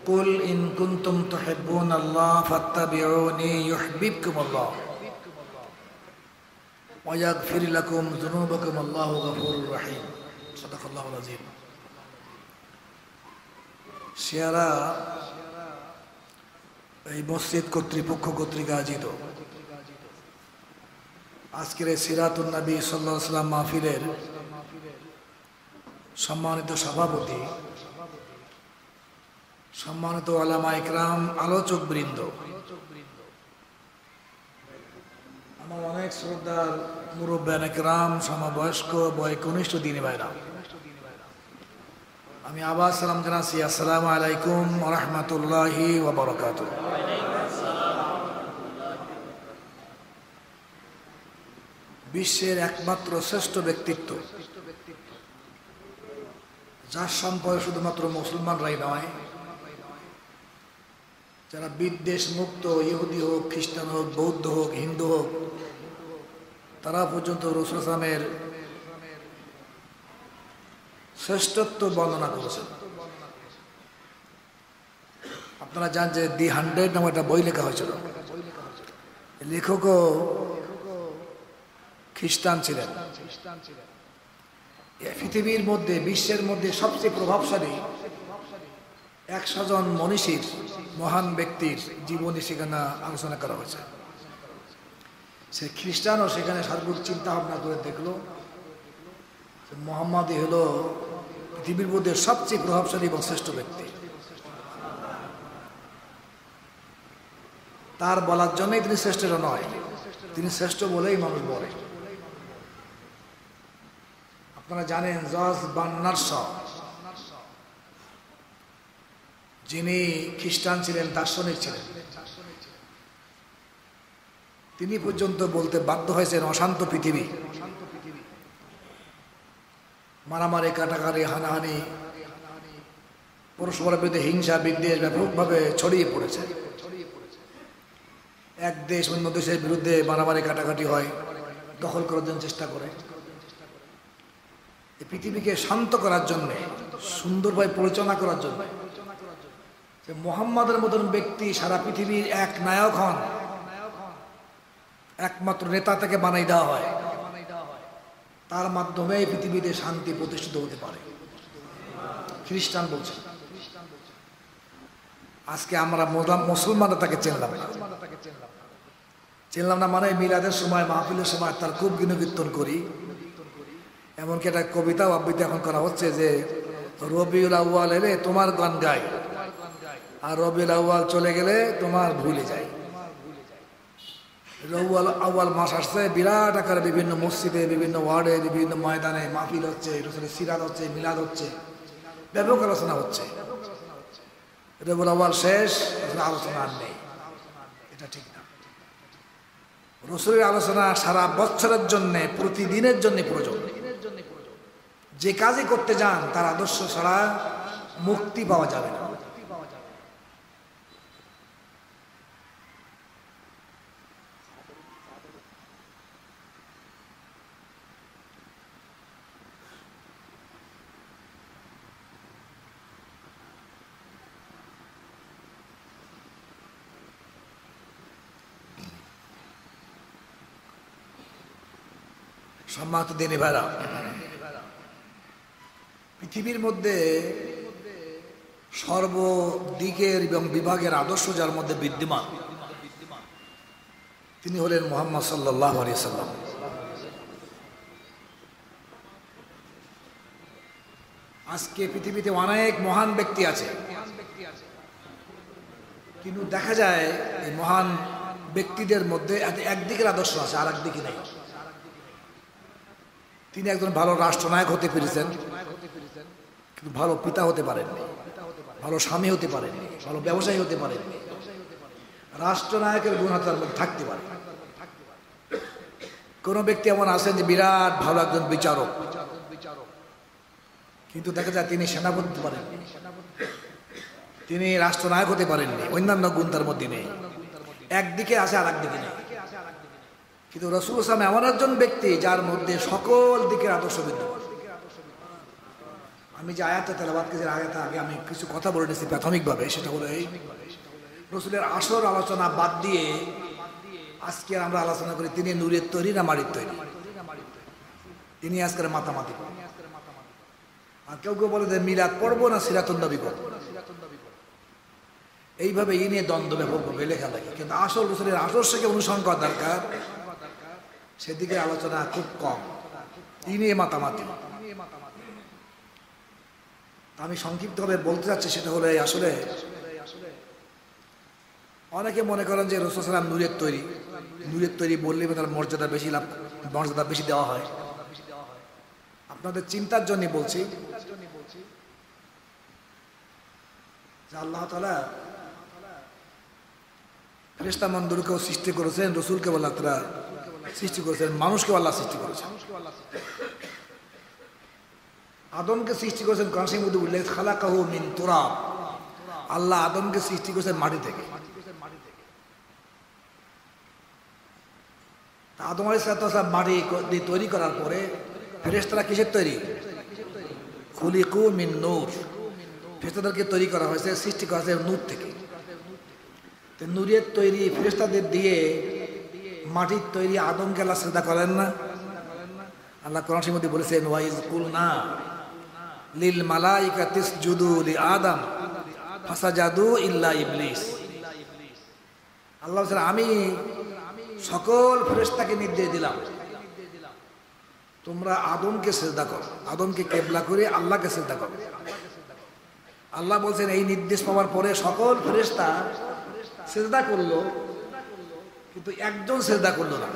কুল in কুনতুম তুহিব্বুনাল্লাহ ফাত্তাবিউনি ইউহিব্বুকুমুল্লাহ ওয়া ইয়াগফির লাকুম যুনুবাকুম আল্লাহু গফুরুর রহিম। সাদাকাল্লাহুল আযীম। শিয়ারা এই মসজিদ কর্তৃপক্ষ কর্তৃক আয়োজিত আজকের এই সিরাতুন নবী সাল্লাল্লাহু আলাইহি ওয়াসাল্লাম মাহফিলের সম্মানিত সভাপতি, সম্মানিত উলামা ইকরাম, আলোচক বৃন্দ, আমার অনেক শ্রদ্ধার মুরব্বিয়ান ইকরাম, সমবয়স্ক বয়কনিষ্ঠ দিনী ভাইরা, আমি আবার সালাম জানাচ্ছি, আসসালামু আলাইকুম ওয়া রাহমাতুল্লাহি ওয়া বারাকাতুহু। বিশ্বের একমাত্র শ্রেষ্ঠ ব্যক্তিত্ব, যার সম্পর্কে শুধুমাত্র মুসলমানরাই নয়, যারা বিদ্বেষ মুক্ত, ইহুদি হোক, খ্রিস্টান হোক, বৌদ্ধ হোক, হিন্দু হোক, তারা পর্যন্ত রাসূল সাল্লামের শ্রেষ্ঠত্ব বর্ণনা করেছেন। আপনারা জানেন যে দি 100 নামে একটা বই লেখা হয়েছিল। লেখকও খ্রিস্টান ছিলেন। পৃথিবীর মধ্যে, বিশ্বের মধ্যে সবচেয়ে প্রভাবশালী 100 জন মনীষীর, মহান ব্যক্তির জীবনী সেখানে আলোচনা করা হয়েছে। সে খ্রিস্টানও সেখানে সার্বিক চিন্তা ভাবনা করে দেখলো মুহাম্মদই হলো পৃথিবীর মধ্যে সবচেয়ে প্রভাবশালী এবং শ্রেষ্ঠ ব্যক্তি। তার বলার জন্যই তিনি শ্রেষ্ঠটা নয়, তিনি শ্রেষ্ঠ বলেই মানুষ বলে। আপনারা জানেন জর্জ বার্নার্ড শ, যিনি খ্রিস্টান ছিলেন, দার্শনিক ছিলেন, তিনি পর্যন্ত বলতে বাধ্য হয়েছেন অশান্ত পৃথিবী, মারামারি, কাটাকাটি, হানাহানি, পরস্পরের বিরুদ্ধে হিংসা, বিদ্বেষ ব্যাপকভাবে ছড়িয়ে পড়েছে। এক দেশ অন্য দেশের বিরুদ্ধে মারামারি কাটাকাটি হয়, দখল করার জন্য চেষ্টা করে। এই পৃথিবীকে শান্ত করার জন্য, সুন্দরভাবে পরিচালনা করার জন্য যে মুহাম্মাদের মতন ব্যক্তি সারা পৃথিবীর এক নায়ক হন, একমাত্র নেতা থেকে বানাই দেওয়া হয়, তার মাধ্যমে পৃথিবীতে শান্তি প্রতিষ্ঠিত হতে পারে। খ্রিস্টান বলছে। আজকে আমরা মুসলমানরা তাকে চিনলাম না, মানে মিলাদের সময়, মাহফিলের সময় তার খুব গুণকীর্তন করি। এমনকি একটা কবিতা আবৃত্তি এখন করা হচ্ছে যে রবিউল আউয়াল এলে তোমার গান গাই, আর রবিউল আউয়াল চলে গেলে তোমার ভুলে যায়। রবিউল আউয়াল মাস আসছে, বিরাট আকারে বিভিন্ন মসজিদে, বিভিন্ন ওয়ার্ডে, বিভিন্ন ময়দানে মাহফিল হচ্ছে, রাসূলের সিরাত হচ্ছে, মিলাদ হচ্ছে, ব্যাপক আলোচনা হচ্ছে। রবিউল আউয়াল শেষ, আলোচনা আর নেই, এটা ঠিক না। রাসূলের আলোচনা সারা বছরের জন্য, প্রতিদিনের জন্য প্রয়োজন। যে কাজই করতে যান তার আদর্শ ছাড়া মুক্তি পাওয়া যাবে না। সম্মানিত দিনী ভাইরা, পৃথিবীর মধ্যে সর্বদিকের এবং বিভাগের আদর্শ যার মধ্যে বিদ্যমান, তিনি হলেন মুহাম্মদ সাল্লাল্লাহু আলাইহি সাল্লাম। আজকে পৃথিবীতে অনেক মহান ব্যক্তি আছে, কিন্তু দেখা যায় এই মহান ব্যক্তিদের মধ্যে একদিকের আদর্শ আছে, আর একদিকে নেই। তিনি একজন ভালো রাষ্ট্রনায়ক হতে পেরেছেন, কিন্তু ভালো পিতা হতে পারেননি, ভালো স্বামী হতে পারেননি, ভালো ব্যবসায়ী হতে পারেননি। রাষ্ট্রনায়কের গুণ তার মধ্যে থাকতে পারে। কোনো ব্যক্তি এমন আছেন যে বিরাট ভালো একজন বিচারক, কিন্তু দেখা যায় তিনি সেনাপতি হতে পারেননি, তিনি রাষ্ট্রনায়ক হতে পারেননি, অন্যান্য গুণ তার মধ্যে নেই। একদিকে আছে আর একদিকে নেই। কিন্তু রাসূল সাল্লাল্লাহু আলাইহি ওয়াসাল্লাম এমন একজন ব্যক্তি যার মধ্যে সকল দিকের আদর্শ বিদ্যমান। আমি যে আয়াতটা তেলাওয়াত করেছি আয়াতে আগে আমি কিছু কথা বলে নিয়েছি প্রাথমিকভাবে, সেটা হলো এই রসুলের আসর আলোচনা বাদ দিয়ে আজকে আমরা আলোচনা করি তিনি নূরের তৈরি না মাটির তৈরি। তিনি আজকের মাতামাতি। আর কেউ কেউ বলে যে মিলাদ পড়বো না সিরাতুন নবী পড়বো, এইভাবে এই নিয়ে দ্বন্দ্ব ব্যাপকভাবে লেখা লাগে। কিন্তু আসল রসুলের আদর্শকে অনুসরণ করা দরকার, সেদিকে আলোচনা খুব কম, এই নিয়ে মাতামাতি। আমি সংক্ষিপ্তভাবে বলতে চাচ্ছি সেটা হলো আসলে অনেকে মনে করেন যে রাসূল সাল্লাল্লাহু আলাইহি ওয়াসাল্লাম নূরের তৈরি বললে তার মর্যাদা বেশি দেওয়া হয়। আপনাদের চিন্তার জন্য বলছি যে আল্লাহ তাআলা ফেরেশতা মণ্ডলীকেও সৃষ্টি করেছেন, রসুলকে আল্লাহ তাআলা সৃষ্টি করেছেন, মানুষকে আল্লাহ সৃষ্টি করেছেন। আদমকে সৃষ্টি করেছেন কোরআন শরীফের মধ্যে উল্লেখ খালাকাহু মিন তুরাব, আল্লাহ আদমকে সৃষ্টি করেছেন মাটি থেকে। আদম আলাইহিস সালাম মাটি দিয়ে তৈরি করার পরে ফেরেশতারা কিসের তৈরি? খুলিকু মিন নূর, ফেরেশতাদেরকে তৈরি করা হয়েছে, সৃষ্টি করা হয়েছে নূর থেকে। তো নূরের তৈরি ফেরেশতাদের দিয়ে মাটির তৈরি আদমকে আল্লাহ সিজদা করেন না? আল্লাহ কোরআন শরীফের মধ্যে বলেছেন ওয়াইজ কুলনা লিল মালাইকাতি ইসজুদু লি আদম ফাসাজাদু ইল্লা ইবলিস। আল্লাহ বলেন আমি সকল ফেরেশতাকে নির্দেশ দিলাম তোমরা আদমকে সিজদা করো, আদমকে কিবলা করে আল্লাহকে সিজদা করো। আল্লাহ বলছেন এই নির্দেশ পাওয়ার পরে সকল ফেরেশতা সিজদা করলো, কিন্তু একজন সিজদা করলো না,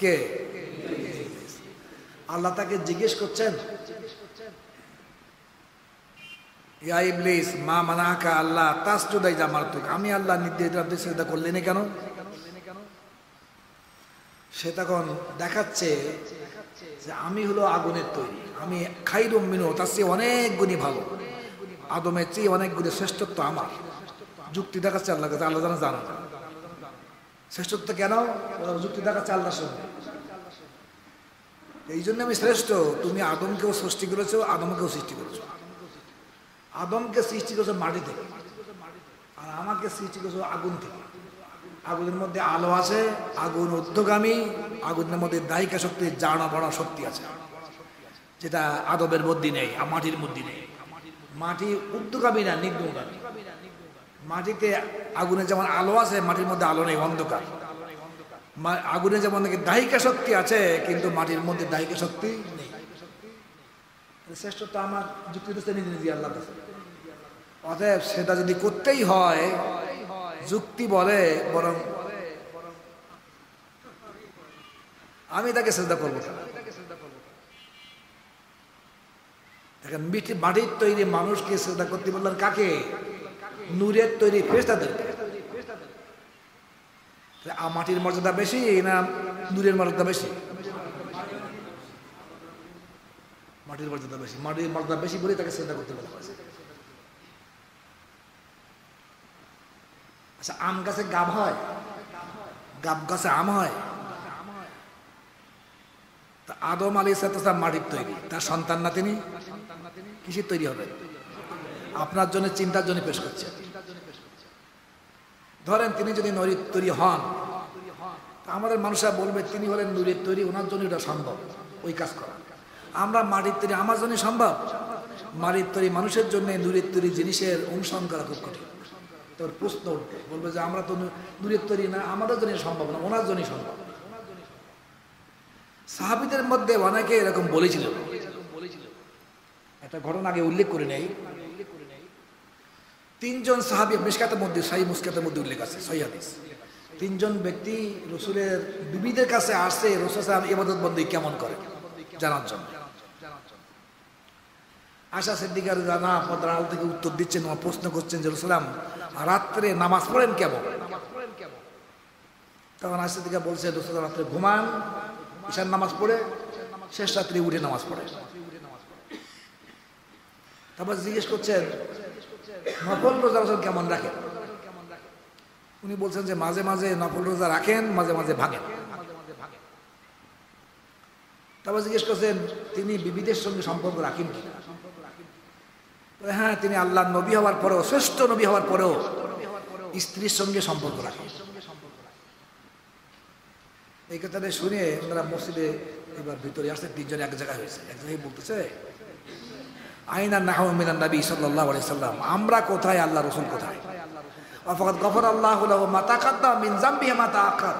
কে? আল্লাহ তাকে জিজ্ঞেস করছেন ইয়া ইবলিস মা মানাকা আল্লাহ তাসজুদা ইযা আমারতুক, আমি আল্লাহ নির্দেশ দিলাম তুই সিজদা করলি না কেন? সে তখন দেখাচ্ছে যে আমি হলো আগুনের তৈরি, আমি খাইরুম মিনহু, তার চেয়ে অনেক গুণী ভালো, আদমের চেয়ে অনেক গুণী শ্রেষ্ঠত্ব আমার। যুক্তি দেখাচ্ছে আল্লাহ কাছে, আল্লাহ জানা শ্রেষ্ঠত্ব কেন যুক্তি দেখাচ্ছে আল্লাহর সঙ্গে। এই জন্য আমি শ্রেষ্ঠ, তুমি আদমকেও সৃষ্টি করেছো, আদমকেও সৃষ্টি করেছো। আদমকে সৃষ্টি করেছো মাটি থেকে, আর আমাকে সৃষ্টি করেছো আগুন থেকে। আগুনের মধ্যে আলো আছে, আগুন ঊর্ধ্বগামী, আগুনের মধ্যে দায়িকা শক্তি, জানা বড়া শক্তি আছে, যেটা আদমের মধ্যে নেই, মাটির মধ্যে নেই। মাটি ঊর্ধ্বগামী না, নিম্নগামী। মাটিতে আগুনে যেমন আলো আছে, মাটির মধ্যে আলো নেই, অন্ধকার। আগুনে যেমন দাহিকা শক্তি আছে, কিন্তু মাটির মধ্যে দাহিকা শক্তি নেই। শ্রেষ্ঠটা আমার যুক্তি নিজে নিজে আল্লাহ কাছে। অতএব সেটা যদি করতেই হয়, যুক্তি বলে বরং আমি তাকে শ্রদ্ধা করবো। দেখেন মাটির তৈরি মানুষকে শ্রদ্ধা করতে বললেন কাকে? নূরের তৈরি ফেরেশতাদেরকে। মাটির মর্যাদা বেশি না নূরের মর্যাদা বেশি? মাটির মর্যাদা বেশি। মাটির মর্যাদা বেশি বলে তাকে শ্রদ্ধা করতে বলা হয়েছে। আচ্ছা, আম গাছে গাব হয়? গাব গাছে আম হয়? তা আদম আলাইহিস সালাম মাটির তৈরি, তার সন্তান না তিনি কিসের তৈরি হবে? আপনার জন্য চিন্তার জন্য পেশ করছে। ধরেন তিনি যদি নূরের তৈরি হন, আমাদের মানুষরা বলবে তিনি হলেন নূরের তৈরি, ওনার জন্য এটা সম্ভব ওই কাজ করা। আমরা মাটির তৈরি, আমার জন্য সম্ভব? মাটির তৈরি মানুষের জন্য নূরের তৈরি জিনিসের অনুসরণ করা খুব কঠিন। তোর প্রশ্ন উঠবে, বলবে যে আমরা তো নূরের তৈরি না, আমাদের জন্য সম্ভব না, ওনার জন্যই সম্ভব। সাহাবীদের মধ্যে অনেকে এরকম বলেছিল। একটা ঘটনা আগে উল্লেখ করে নেই। তিনজন সাহাবী মিশকাতের মধ্যে, সহিহ মুসকাতের মধ্যে উল্লেখ আছে, সহিহ হাদিস। তিনজন ব্যক্তি রাসূলের বিবিদের কাছে আসছে রাসূল সাল্লাল্লাহু আলাইহি ওয়াসাল্লাম ইবাদত বন্দেগী কেমন করে জানার জন্য। আয়েশা সিদ্দিকা রাদিয়াল্লাহু আনহা পর্দার আড়াল থেকে উত্তর দিচ্ছেন, প্রশ্ন করছেন যে রাসূলুল্লাহ রাত্রে নামাজ পড়েন কেমন? তখন আয়েশা সিদ্দিকা বলছে রাসূলুল্লাহ রাত্রে ঘুমান, ঈশার নামাজ পড়ে শেষ রাত্রে উঠে নামাজ পড়ে। তারপর জিজ্ঞেস করছেন নফল রোজা কেমন রাখেন? উনি বলছেন যে মাঝে মাঝে নফল রোজা রাখেন, মাঝে মাঝে ভাঙেন। তারপর জিজ্ঞেস করছেন তিনি বিবিদের সঙ্গে সম্পর্ক রাখেন কি? হ্যাঁ, তিনি আল্লাহর নবী হওয়ার পরেও, শ্রেষ্ঠ নবী হওয়ার পরেও স্ত্রীর সঙ্গে সম্পর্ক রাখেন। এই কথাটা শুনে ওনারা মসজিদে এবার ভিতরে আসছে, তিনজনে এক জায়গায় হয়েছে, এক জায়গায় বলতেছে আইনা নাহু মিনান নবী সাল্লাল্লাহু আলাইহি সাল্লাম, আমরা কোথায়, আল্লাহ রাসূল কোথায়? ফাকাদ গফারাল্লাহু লাহু মা তাকাদ্দাম মিন যামবিহি মা তাআখার,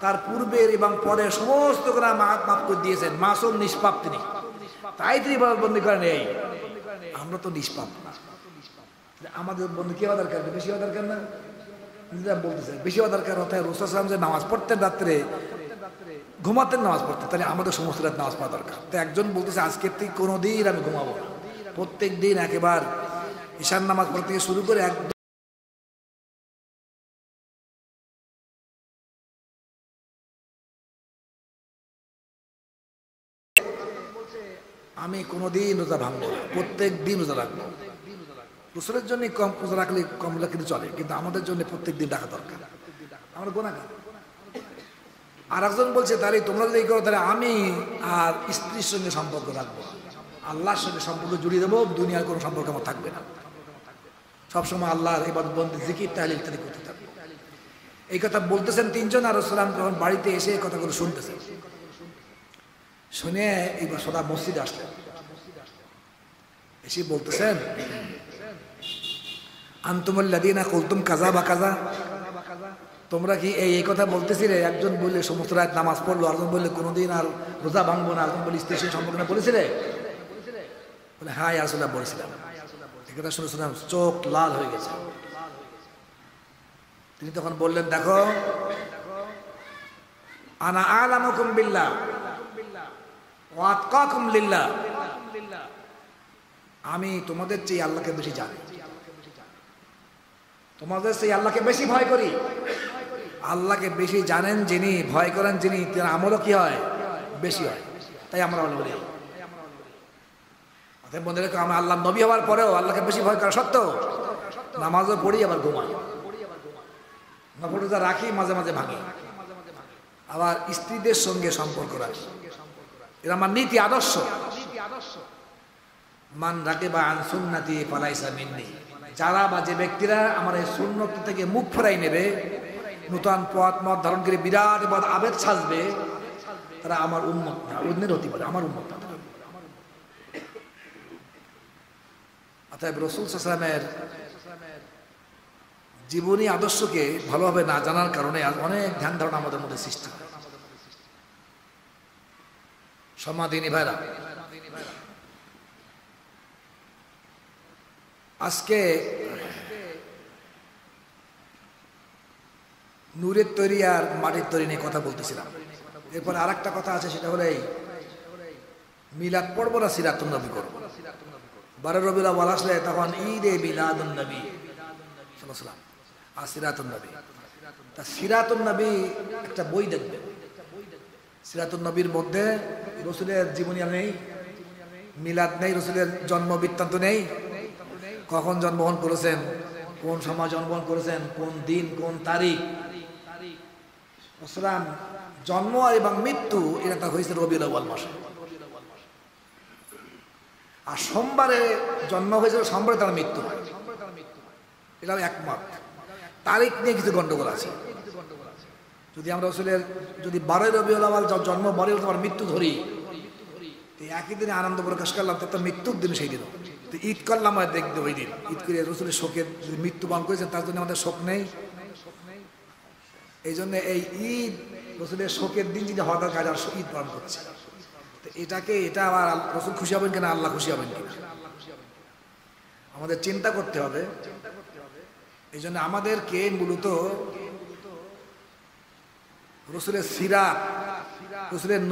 তার পূর্বের এবং পরের সমস্ত গুনাহ মাফ করে দিয়েছেন, মাসুম নিষ্পাপ তিনি, তাই তিনি বন্দী করেন। এই আমরা তো নিষ্পাপ না, আমাদের বন্দী কি হওয়া দরকার, বেশি হওয়া দরকার না? বলতেছে বেশি হওয়া দরকার। অর্থাৎ রাসূল সাল্লাল্লাহু আলাইহি ওয়াসাল্লাম যে নামাজ পড়তেন রাত্রে, ঘুমাতেন নামাজ পড়তেন, তাহলে আমাদের সমস্ত রাত নামাজ পড়া দরকার। তো একজন বলতেছে আজকের থেকে কোনোদিন আমি ঘুমাবো না, প্রত্যেক দিন একেবারে ঈশান নামাজ পড়া থেকে শুরু করে আমি কোনোদিন রোজা ভাঙবো না, প্রত্যেক দিন রোজা রাখবো। রাসূলের জন্য কম রোজা রাখলে কম কিন্তু চলে, কিন্তু আমাদের জন্য প্রত্যেক দিন রাখা দরকার, আমরা গুনাহগার। আর একজন বলছে তাহলে তোমরা যদি এই করো তাহলে আমি আর স্ত্রীর সঙ্গে সম্পর্ক রাখবো, আল্লাহর সঙ্গে সম্পর্ক জুড়িয়ে দেবো, দুনিয়ার কোনো সম্পর্ক আমার থাকবে না, সবসময় আল্লাহর ইবাদত বন্দেগী জিকির তাহলিল ইত্যাদি করতে থাকবো। এই কথা বলতেছেন তিনজন, আর রাসূল যখন বাড়িতে এসে এই কথাগুলো শুনতেছেন, শুনে এইবার সদা মসজিদে আসলেন, এসে বলতেছেন আনতুমুল্লাযীনা কুলতুম কাযা বা কাযা, তোমরা কি এই কথা বলতেছিলে? একজন বললে সমস্ত রাত নামাজ পড়লো, আরেকজন বললে কোনোদিন আর রোজা ভাঙবো না, আরেকজন বললে স্ত্রীর সম্পর্ক না, বলেছিলে? বলে হ্যাঁ ইয়া রাসূলুল্লাহ বলেছিলাম। এই কথা শুনে শুনে চোখ লাল হয়ে গেছে। তিনি তখন বললেন দেখো, আনা আ'লামুকুম বিল্লাহ ওয়া আতকাকুম লিল্লাহ, আমি তোমাদের চেয়ে আল্লাহকে বেশি জানি, তোমাদের সেই আল্লাহকে বেশি ভয় করি। আল্লাহকে বেশি জানেন যিনি, ভয় করেন যিনি, তার আমলও কি হয়, বেশি হয়। তাই আমরা বলি বন্ধুরা, আমরা আল্লাহ নবী হওয়ার পরেও আল্লাহকে বেশি ভয় করা সত্ত্বেও নামাজও পড়ি, আবার ঘুমাই, নফল রাখি, মাঝে মাঝে ভাঙি, আবার স্ত্রীদের সঙ্গে সম্পর্ক রাখি। এরা আমার নীতি আদর্শ। মান রাকিবা আন সুন্নতি ফালাইসা মিন্নি, যারা বা যে ব্যক্তিরা আমার এই সুন্নত থেকে মুখ ফেরাই নেবে, নূতন পথ মত ধারণ করে বিরাট এবার আবেগ সাজবে, তারা আমার উম্মত না, অন্যের হতে পারে, আমার উম্মত না। অতএব রাসূল সাল্লাল্লাহু আলাইহি ওয়াসাল্লামের জীবনী আদর্শকে ভালোভাবে না জানার কারণে অনেক ধ্যান ধারণা আমাদের মধ্যে সৃষ্টি হয়। সমাধিনী ভাইরা, আজকে নূরের তৈরি আর মাটির তৈরি নিয়ে কথা বলতেছিলাম। এরপরে আর একটা কথা আছে, সেটা হলো এই মিলাদ পড়বো না সিরাতুন নবী করবো। 12 রবিউল আউয়াল আসলে তখন ঈদে মিলাদুন নবী সাল্লাল্লাহু আলাইহি ওয়াসাল্লাম আর সিরাতুন নবী। তা সিরাতুন নবী একটা বই দেখবেন, সিরাতুন নবীর মধ্যে রাসূলের জীবনী নেই, মিলাদ নেই, রাসূলের জন্ম বৃত্তান্ত নেই, কখন জন্মগ্রহণ করেছেন, কোন সময় জন্মগ্রহণ করেছেন, কোন দিন, কোন তারিখ। রাসূলের জন্ম এবং মৃত্যু এটা হয়েছে রবিউল আউয়াল মাসে, আর সোমবারে জন্ম হয়েছিল, সোমবারে তার মৃত্যু হয়, এটাও একমত। তারিখ নিয়ে কিছু গন্ডগোল আছে। যদি আমরা রাসূলের যদি 12 রবিউল আউয়াল জন্ম, 12 তোমার মৃত্যু ধরি, একই দিনে আনন্দ প্রকাশ করলাম, তো মৃত্যুর দিন সেই দিন তো ঈদ করলাম, আর দেখবে ওই দিন ঈদ করে রাসূলের শোকের মৃত্যুবরণ করেছেন, তার জন্য আমাদের শোক নেই। এই জন্য এই ঈদ রাসূলের শোকের দিন যদি হওয়ার কাজ আর ঈদ পালন করছে, তো এটা আবার রাসূল খুশি হবেন কিনা, আল্লাহ খুশি হবেন কিনা, আমাদের চিন্তা করতে হবে। এই জন্য আমাদেরকে মূলত রাসূলের সিরাত, রাসূলের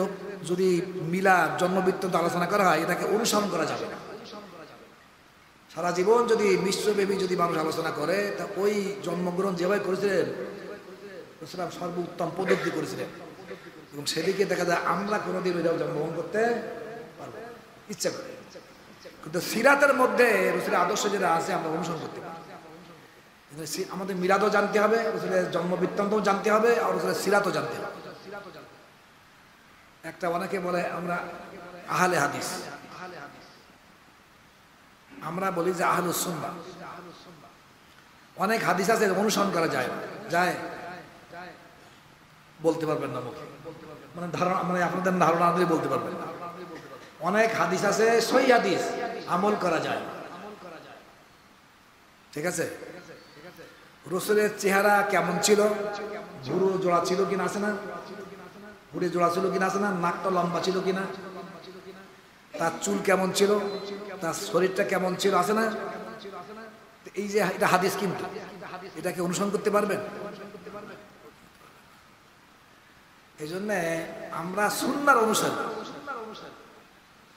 যদি মিলাদ জন্মবৃত্তান্ত আলোচনা করা হয়, এটাকে অনুসরণ করা যাবে না। সারা জীবন যদি বিশ্বব্যাপী যদি মানুষ আলোচনা করে, তা ওই জন্মগ্রহণ যেভাবে করেছিলেন রাসূল সর্বোত্তম পদ্ধতি করেছিলেন, এবং সেদিকে দেখা যায় আমরা কোনোদিন ওইটাও জন্মগ্রহণ করতে পারবো ইচ্ছা করে। কিন্তু সিরাতের মধ্যে রাসূলের আদর্শ যেটা আছে আমরা অনুসরণ করতে পারি। আমাদের মিলাদও জানতে হবে, রাসূলের জন্ম বৃত্তান্তও জানতে হবে, আর রাসূলের সিরাতও জানতে হবে। একটা অনেকে বলে আমরা আহলে হাদিস, আমরা বলি যে আহলুস সুন্নাহ। অনেক হাদিস আছে অনুসরণ করা যায় না, যায় বলতে পারবেন না মুখে, মানে ধারণা, মানে আপনাদের ধারণা দিয়ে বলতে পারবেন না। অনেক হাদিস আছে সহিহ হাদিস, আমল করা যায় না। ঠিক আছে, রাসূলের চেহারা কেমন ছিল, ভুরু জোড়া ছিল কিনা আছে না, ভুড়ি জোড়া ছিল কিনা আছে না, নাকটা লম্বা ছিল কিনা, তার চুল কেমন ছিল, তার শরীরটা কেমন ছিল আছে না। এই যে এটা হাদিস, কিন্তু এটাকে অনুসরণ করতে পারবেন। এই জন্য আমরা সুন্নাহর অনুসারী,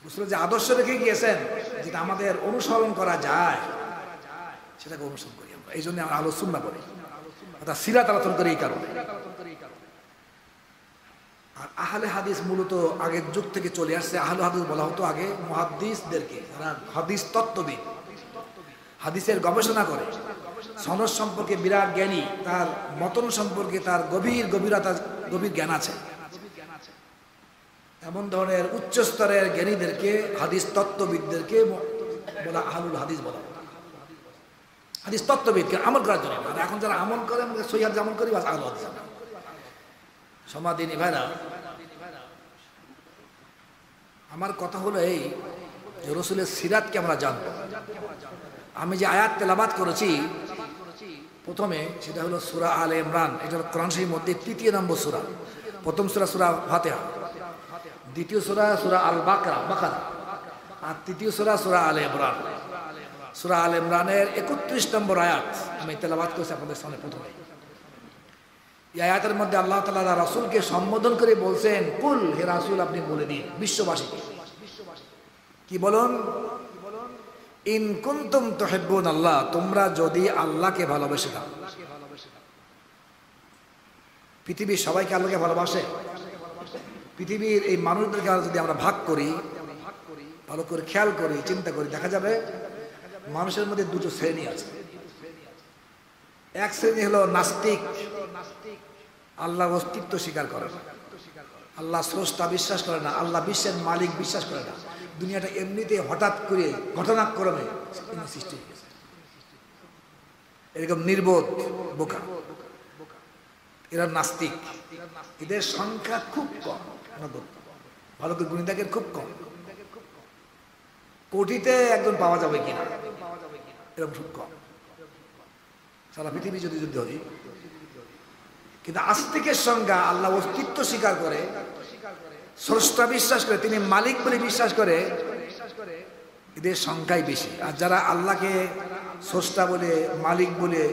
রাসূল যে আদর্শ রেখে গিয়েছেন, যেটা আমাদের অনুসরণ করা যায় সেটাকে অনুসরণ করি আমরা। এই জন্য আমরা আহলুস সুন্নাহ বলি, অর্থাৎ সিরাত আলোচনা করি। এই কারণে আর আহলে হাদিস মূলত আগের যুগ থেকে চলে আসছে। আহলে হাদিস বলা হতো আগে মুহাদ্দিসদেরকে, যারা হাদিস তত্ত্ববিদ, হাদিসের গবেষণা করে, সনদ সম্পর্কে বিরাট জ্ঞানী, তার মতন সম্পর্কে তার গভীর জ্ঞান আছে, এমন ধরনের উচ্চ স্তরের জ্ঞানীদেরকে, হাদিস তত্ত্ববিদদেরকে বলা আহলুল হাদিস বলা। হাদিস তত্ত্ববিদকে আমল করার জন্য। আর এখন যারা আমল করে, আমাদের সহিহ হাদিস আমল করি, বাস আহলুল হাদিস। সমাদিনী ভাইরা, আমার কথা হলো এই যে রাসূলের সিরাতকে আমরা জানব। আমি যে আয়াত তেলাওয়াত করেছি প্রথমে, সেটা হলো সূরা আলে ইমরান। এটা হলো কোরআন শরীফের মধ্যে ৩য় নম্বর সূরা। প্রথম সূরা সূরা ফাতিহা, দ্বিতীয় সূরা সূরা আল বাকরা, আর তৃতীয় সূরা সূরা আলে ইমরান। সূরা আলে ইমরানের ৩১ নম্বর আয়াত আমি তেলাওয়াত করেছি আপনাদের সামনে। প্রথমে এই আয়াতের মধ্যে আল্লাহ তাআলা রাসূলকে সম্বোধন করে বলছেন, কুল, হে রাসূল আপনি বলে দিন বিশ্ববাসীকে। কি বলুন? ইন কুনতুম তুহিব্বুন আল্লাহ, তোমরা যদি আল্লাহকে ভালোবেসে থাকো। পৃথিবীর সবাইকে আল্লাহকে ভালোবাসে? পৃথিবীর এই মানুষদেরকে যদি আমরা ভাগ করি, ভালো করে খেয়াল করি, চিন্তা করি, দেখা যাবে মানুষের মধ্যে দুটো শ্রেণী আছে। এক শ্রেণী হলো নাস্তিক, আল্লাহর অস্তিত্ব স্বীকার করে না, আল্লাহ স্রষ্টা বিশ্বাস করে না, আল্লাহ বিশ্বের মালিক বিশ্বাস করে না, দুনিয়াটা এমনিতে হঠাৎ করে ঘটনাক্রমে সৃষ্টি হয়ে গেছে। এরকম নির্বোধ বোকা, এরা নাস্তিক। এদের সংখ্যা খুব কম, ভালো করে গুণী দেখেন, খুব কম। কোটিতে একজন পাওয়া যাবে কিনা, এরকম খুব কম। সারা পৃথিবী যদি যুদ্ধ হয়। কিন্তু আস্তিকের সংজ্ঞা, আল্লাহ অস্তিত্ব স্বীকার করে, স্রষ্টা বিশ্বাস করে, তিনি মালিক বলে বিশ্বাস করে, এদের সংখ্যাই বেশি। আর যারা আল্লাহকে স্রষ্টা বলে, মালিক বলে,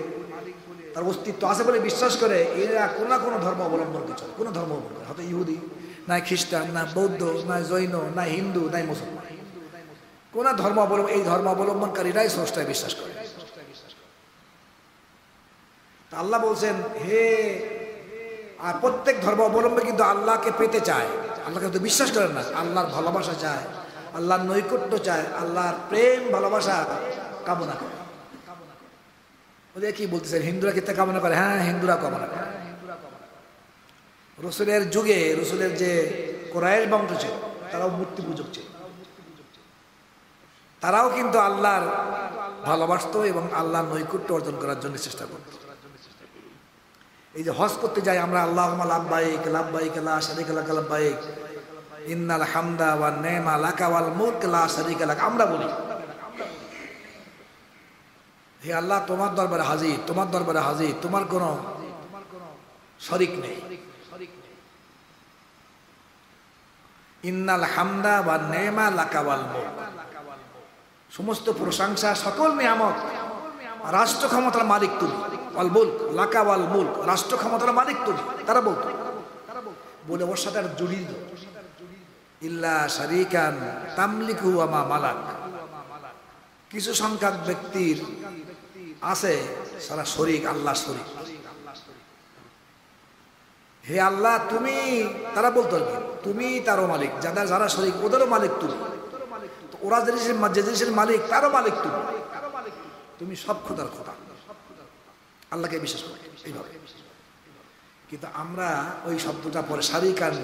তার অস্তিত্ব আছে বলে বিশ্বাস করে, এরা কোনো না কোনো ধর্ম অবলম্বন করে চলে। কোনো ধর্ম অবলম্বন, হয়তো ইহুদি, না খ্রিস্টান, না বৌদ্ধ, না জৈন, না হিন্দু, নাই মুসলমান, কোন ধর্ম অবলম্বন, এই ধর্ম অবলম্বনকারীরাই স্রষ্টায় বিশ্বাস করে। আল্লাহ বলছেন, হে, আর প্রত্যেক ধর্ম অবলম্বী কিন্তু আল্লাহকে পেতে চায়, আল্লাহকে তো বিশ্বাস করেন না, আল্লাহর ভালোবাসা চায়, আল্লাহর নৈকট্য চায়, আল্লাহর প্রেম ভালোবাসা কামনা করে। ওদের কি বলতেছেন, হিন্দুরা কি তা কামনা করে? হ্যাঁ, হিন্দুরা কামনা করে। রাসূলের যুগে, রাসূলের যে কুরাইশ বংশ ছিল, তারাও মূর্তি পূজক ছিল, তারাও কিন্তু আল্লাহর ভালোবাসত এবং আল্লাহর নৈকট্য অর্জন করার জন্য চেষ্টা করত। এই যে হজ করতে যাই আমরা, আল্লাহুম্মা লাব্বাইক লাব্বাইক লা শারীকা লাক লাব্বাইক ইন্নাল হামদা ওয়ান নি'মা লাকা ওয়াল মুলক লা শারীকা লাক, আমরা বলি, হে আল্লাহ তোমার দরবারে হাজির, তোমার দরবারে হাজির, তোমার কোনো শরীক নেই। ইন্নাল হামদা ওয়ান নি'মা লাকা ওয়াল মুলক, সমস্ত প্রশংসা, সকল নিয়ামত, রাষ্ট্র ক্ষমতার মালিক তুমি। ওয়াল মুলক লাকা ওয়াল মুলক, রাষ্ট্র ক্ষমতার মালিক তুমি। তারা বলতো, বলে ওর সাথে আর জড়িয়ে দিল, ইল্লা শারীকান তামলিকু ওয়া মা মালাক, কিছু সংখ্যক ব্যক্তির আছে সারা শরীক, আল্লাহ শরীক। হে আল্লাহ তুমি, তারা বলতো তুমি তারও মালিক, যারা শরীক ওদেরও মালিক তুমি, ওরা যে জিনিসের মালিক তারও মালিক তুমি, তুমি সব খোদার খোদা, আল্লাহকে বিশ্বাস করি এইভাবে। কিন্তু আমরা ওই শব্দটা পরে শারীকান,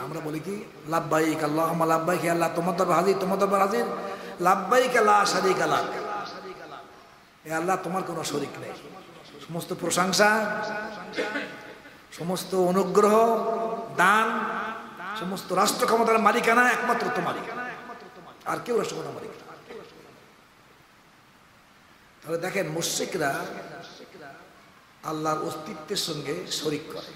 আমরা বলি কি লাব্বাইক আল্লাহুম্মা লাব্বাইক, হে আল্লাহ তোমার দরবারে হাজির, তোমার দরবারে হাজির, লাব্বাইকা লা শারীকা লাক, হে আল্লাহ তোমার কোনো শরীক নেই, সমস্ত প্রশংসা, সমস্ত অনুগ্রহ, দান, সমস্ত রাষ্ট্র ক্ষমতার মালিকানা একমাত্র তোমারই, আর কেউ রাষ্ট্র ক্ষমতার মালিক না। তাহলে দেখেন মুশরিকরা আল্লাহর অস্তিত্বের সঙ্গে শরীক করে।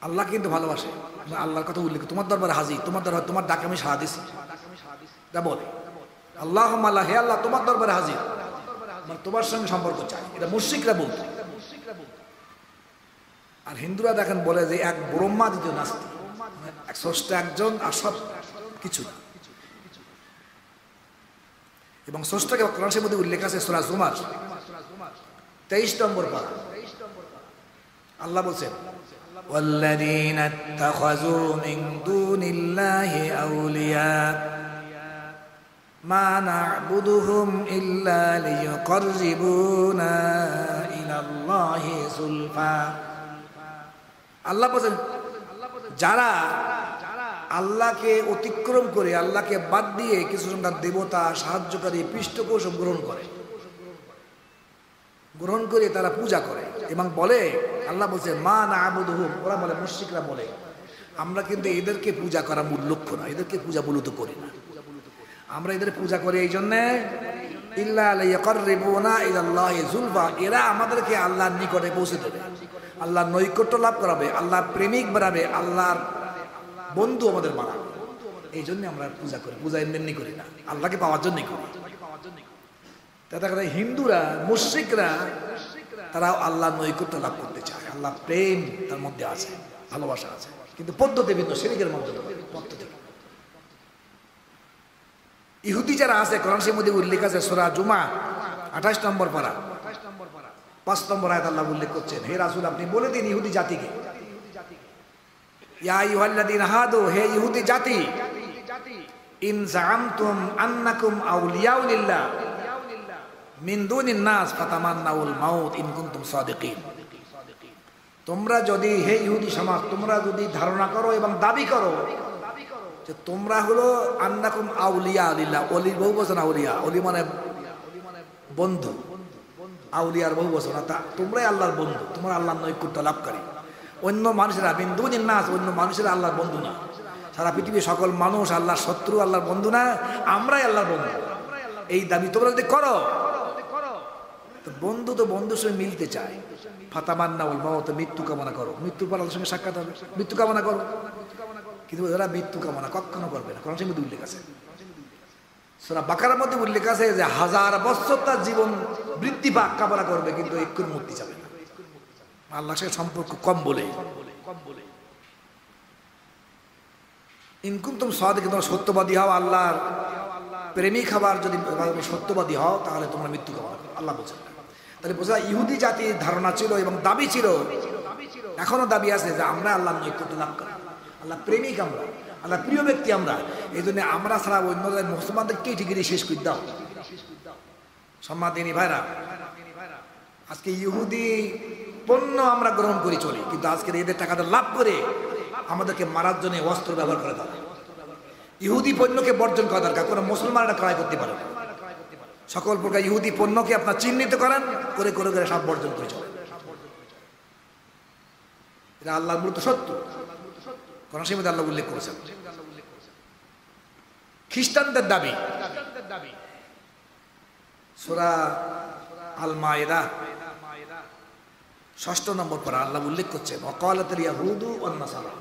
আল্লাহ কিন্তু ভালোবাসে, আল্লাহর কথা উল্লেখ, তোমার দরবারে হাজির, তোমার দরবার, তোমার ডাকে আমি সাড়া দিছি, যা বলে আল্লাহুম্মা আল্লাহ, হে আল্লাহ তোমার দরবারে হাজির, তোমার সঙ্গে সম্পর্ক চাই, এটা মুশরিকরা বলতো। আর হিন্দুরা দেখেন বলে যে এক ব্রহ্মা দ্বিতীয় নাস্তি, এক স্রষ্টা একজন আর সব কিছু না। এবং স্রষ্টাকে কোরআনের মধ্যে উল্লেখ আছে সূরা জুমার 23 নম্বর পারা, আল্লাহ বলছেন ওয়াল্লাযীনা ইত্তাখাযু মিন দুনিল্লাহি আউলিয়া মা না'বুদুহুম ইল্লা লিয়ুকাররিবুনা ইলাল্লাহি যুলফা। আল্লাহ বলেন যারা আল্লাহকে অতিক্রম করে, আল্লাহকে বাদ দিয়ে কিছু সংখ্যক দেবতা, সাহায্যকারী, পৃষ্ঠপোষক গ্রহণ করে তারা পূজা করে এবং বলে, আল্লাহ বলছে মা না'বুদুহুম, ওরা বলে, মুশরিকরা বলে আমরা কিন্তু এদেরকে পূজা করা মূল লক্ষ্য না, এদেরকে পূজা মূলত করি না, আমরা এদের পূজা করি এই জন্যে ইল্লা লিয়াকাররিবুনা ইলাল্লাহি যুলফা, এরা আমাদেরকে আল্লাহর নিকটে পৌঁছে দেবে, আল্লাহর নৈকট্য লাভ করাবে, আল্লাহর প্রেমিক বানাবে, আল্লাহর বন্ধু আমাদের বানাবে, এই জন্য আমরা পূজা করি, পূজা এমনি করি না, আল্লাহকে পাওয়ার জন্যই করি। তাদের হিন্দুরা, মুশরিকরা তারা আল্লাহর নৈকট্য লাভ করতে চায়, আল্লাহ প্রেম তার মধ্যে আছে, ভালোবাসা আছে, কিন্তু পদ্ধতি ভিন্ন, শিরকের মাধ্যমে পদ্ধতি। ইহুদি যারা আছে, কোরআনের মধ্যে উল্লেখ আছে সূরা জুমা 28 নম্বর পারা 5 নম্বর আয়াত, আল্লাহ উল্লেখ করছেন, হে রাসূল আপনি বলে দিন ইহুদি জাতিকে, ইয়া আইয়ুহাল্লাযীনা হাদু, হে ইহুদি জাতি, ইন জাআমতুম আন্নাকুম আউলিয়াউ লিল্লাহ মিন দুনিন নাস ফাতামান্নাউল মাউত ইন কুনতুম সাদিকিন। তোমরা যদি, হে ইহুদি সমাজ, তোমরা যদি ধারণা করো এবং দাবি করো যে তোমরা হলো আন্নাকুম আউলিয়া লিল্লাহ, ওলির বহু বচন আউলিয়া, ওলি মানে বন্ধু, আউলিয়ার বহু বচন, তোমরাই আল্লাহর বন্ধু, তোমরা আল্লাহর নৈকট্য লাভকারী, অন্য মানুষেরা মিন দুনিন নাস, অন্য মানুষেরা আল্লাহর বন্ধু না, সারা পৃথিবীর সকল মানুষ আল্লাহর শত্রু, আল্লাহর বন্ধু না, আমরাই আল্লাহর বন্ধু, এই দাবি তোমরা যদি করো, তো বন্ধু তো বন্ধুর সঙ্গে মিলতে চায়, ফাতামান্নাউল মাউত, মৃত্যু কামনা করো, মৃত্যুর পর আল্লাহর সঙ্গে সাক্ষাৎ হবে, মৃত্যু কামনা করো, কিন্তু ওরা মৃত্যু কামনা কখনো করবে না। কোরআনের মধ্যে উল্লেখ আছে, সূরা বাকারার মধ্যে উল্লেখ আছে যে 1000 বছর তার জীবন বৃদ্ধি পাক কামনা করবে, কিন্তু একটু মুক্তি যাবে না, আল্লাহর সাথে সম্পর্ক কম বলে। ইন কুনতুম সাদিকিন, তোমরা সত্যবাদী হও, আল্লাহর প্রেমিক হবার যদি সত্যবাদী হও, তাহলে তোমরা মৃত্যু কামনা করো, আল্লাহ বলছেন। তাহলে বোঝা ইহুদি জাতির ধারণা ছিল এবং দাবি ছিল, এখনো দাবি আছে যে আমরা আল্লাহর নৈকট্য লাভ করি, আল্লাহ প্রেমিক আমরা, আল্লাহ প্রিয় ব্যক্তি আমরা, এই জন্য আমরা ছাড়া অন্য মুসলমানদেরকেই ঠিকই শেষ করে দাও। সম্মানিত ভাইরা, আজকে ইহুদি পণ্য আমরা গ্রহণ করে চলি, কিন্তু আজকে এদের টাকাটা লাভ করে আমাদেরকে মারার জন্য অস্ত্র ব্যবহার করে দরকার। ইহুদি পণ্যকে বর্জন করা দরকার, কোনো মুসলমানরা ক্রয় করতে পারে না। সকল প্রকার ইহুদি পণ্যকে আপনার চিহ্নিত করেন, করে করে করে সব বর্জন করে চলেন, এটা আল্লাহর মূলত সত্য, কোরআনের মধ্যে আল্লাহ উল্লেখ করেছেন। খ্রিস্টানদের দাবি, সূরা আল মায়েদা 6 নম্বর পারা আল্লাহ উল্লেখ করছেন, ওয়াকালাতুল ইয়াহুদু ওয়ান নাসারা,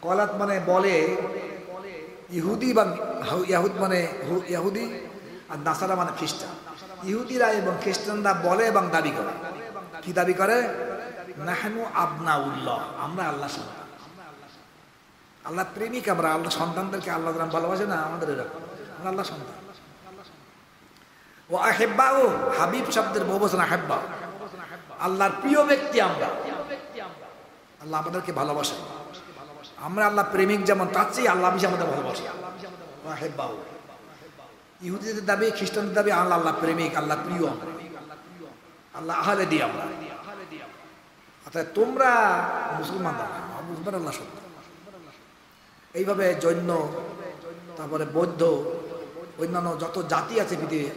কলাত মানে বলে ইহুদি, বা ইয়াহুদ মানে ইহুদি, আর নাসারা মানে খ্রিস্টান। ইহুদিরা এবং খ্রিস্টানরা বলে এবং দাবি করে, কি দাবি করে? নাহনু আবনাউল্লাহ, আমরা আল্লাহ সন্তান, আল্লাহ প্রেমিক আমরা, আল্লাহ সন্তানদেরকে আল্লাহ ভালোবাসে না, আমাদের এরকম, আমরা আল্লাহ সন্তান। ও আহেব্বাউ, হাবিব শব্দের বহু বচন আহেব্বা, আল্লাহর প্রিয় ব্যক্তি আমরা, আল্লাহ আমাদেরকে ভালোবাসে, আমরা আল্লাহ প্রেমিক যেমন, তার চেয়ে আল্লাহ বেশি আমাদের ভালোবাসে। আহেব্বাউ, ইহুদিদের দাবি, খ্রিস্টানদের দাবি আল্লাহ আল্লাহ প্রেমিক, আল্লাহ প্রিয় আমরা, আল্লাহ আহলে দিই আমরা। অর্থাৎ তোমরা মুসলমান, আল্লাহ সত্য। এইভাবে জৈন, তারপরে বৌদ্ধ, অন্যান্য যত জাতি আছে পৃথিবীতে,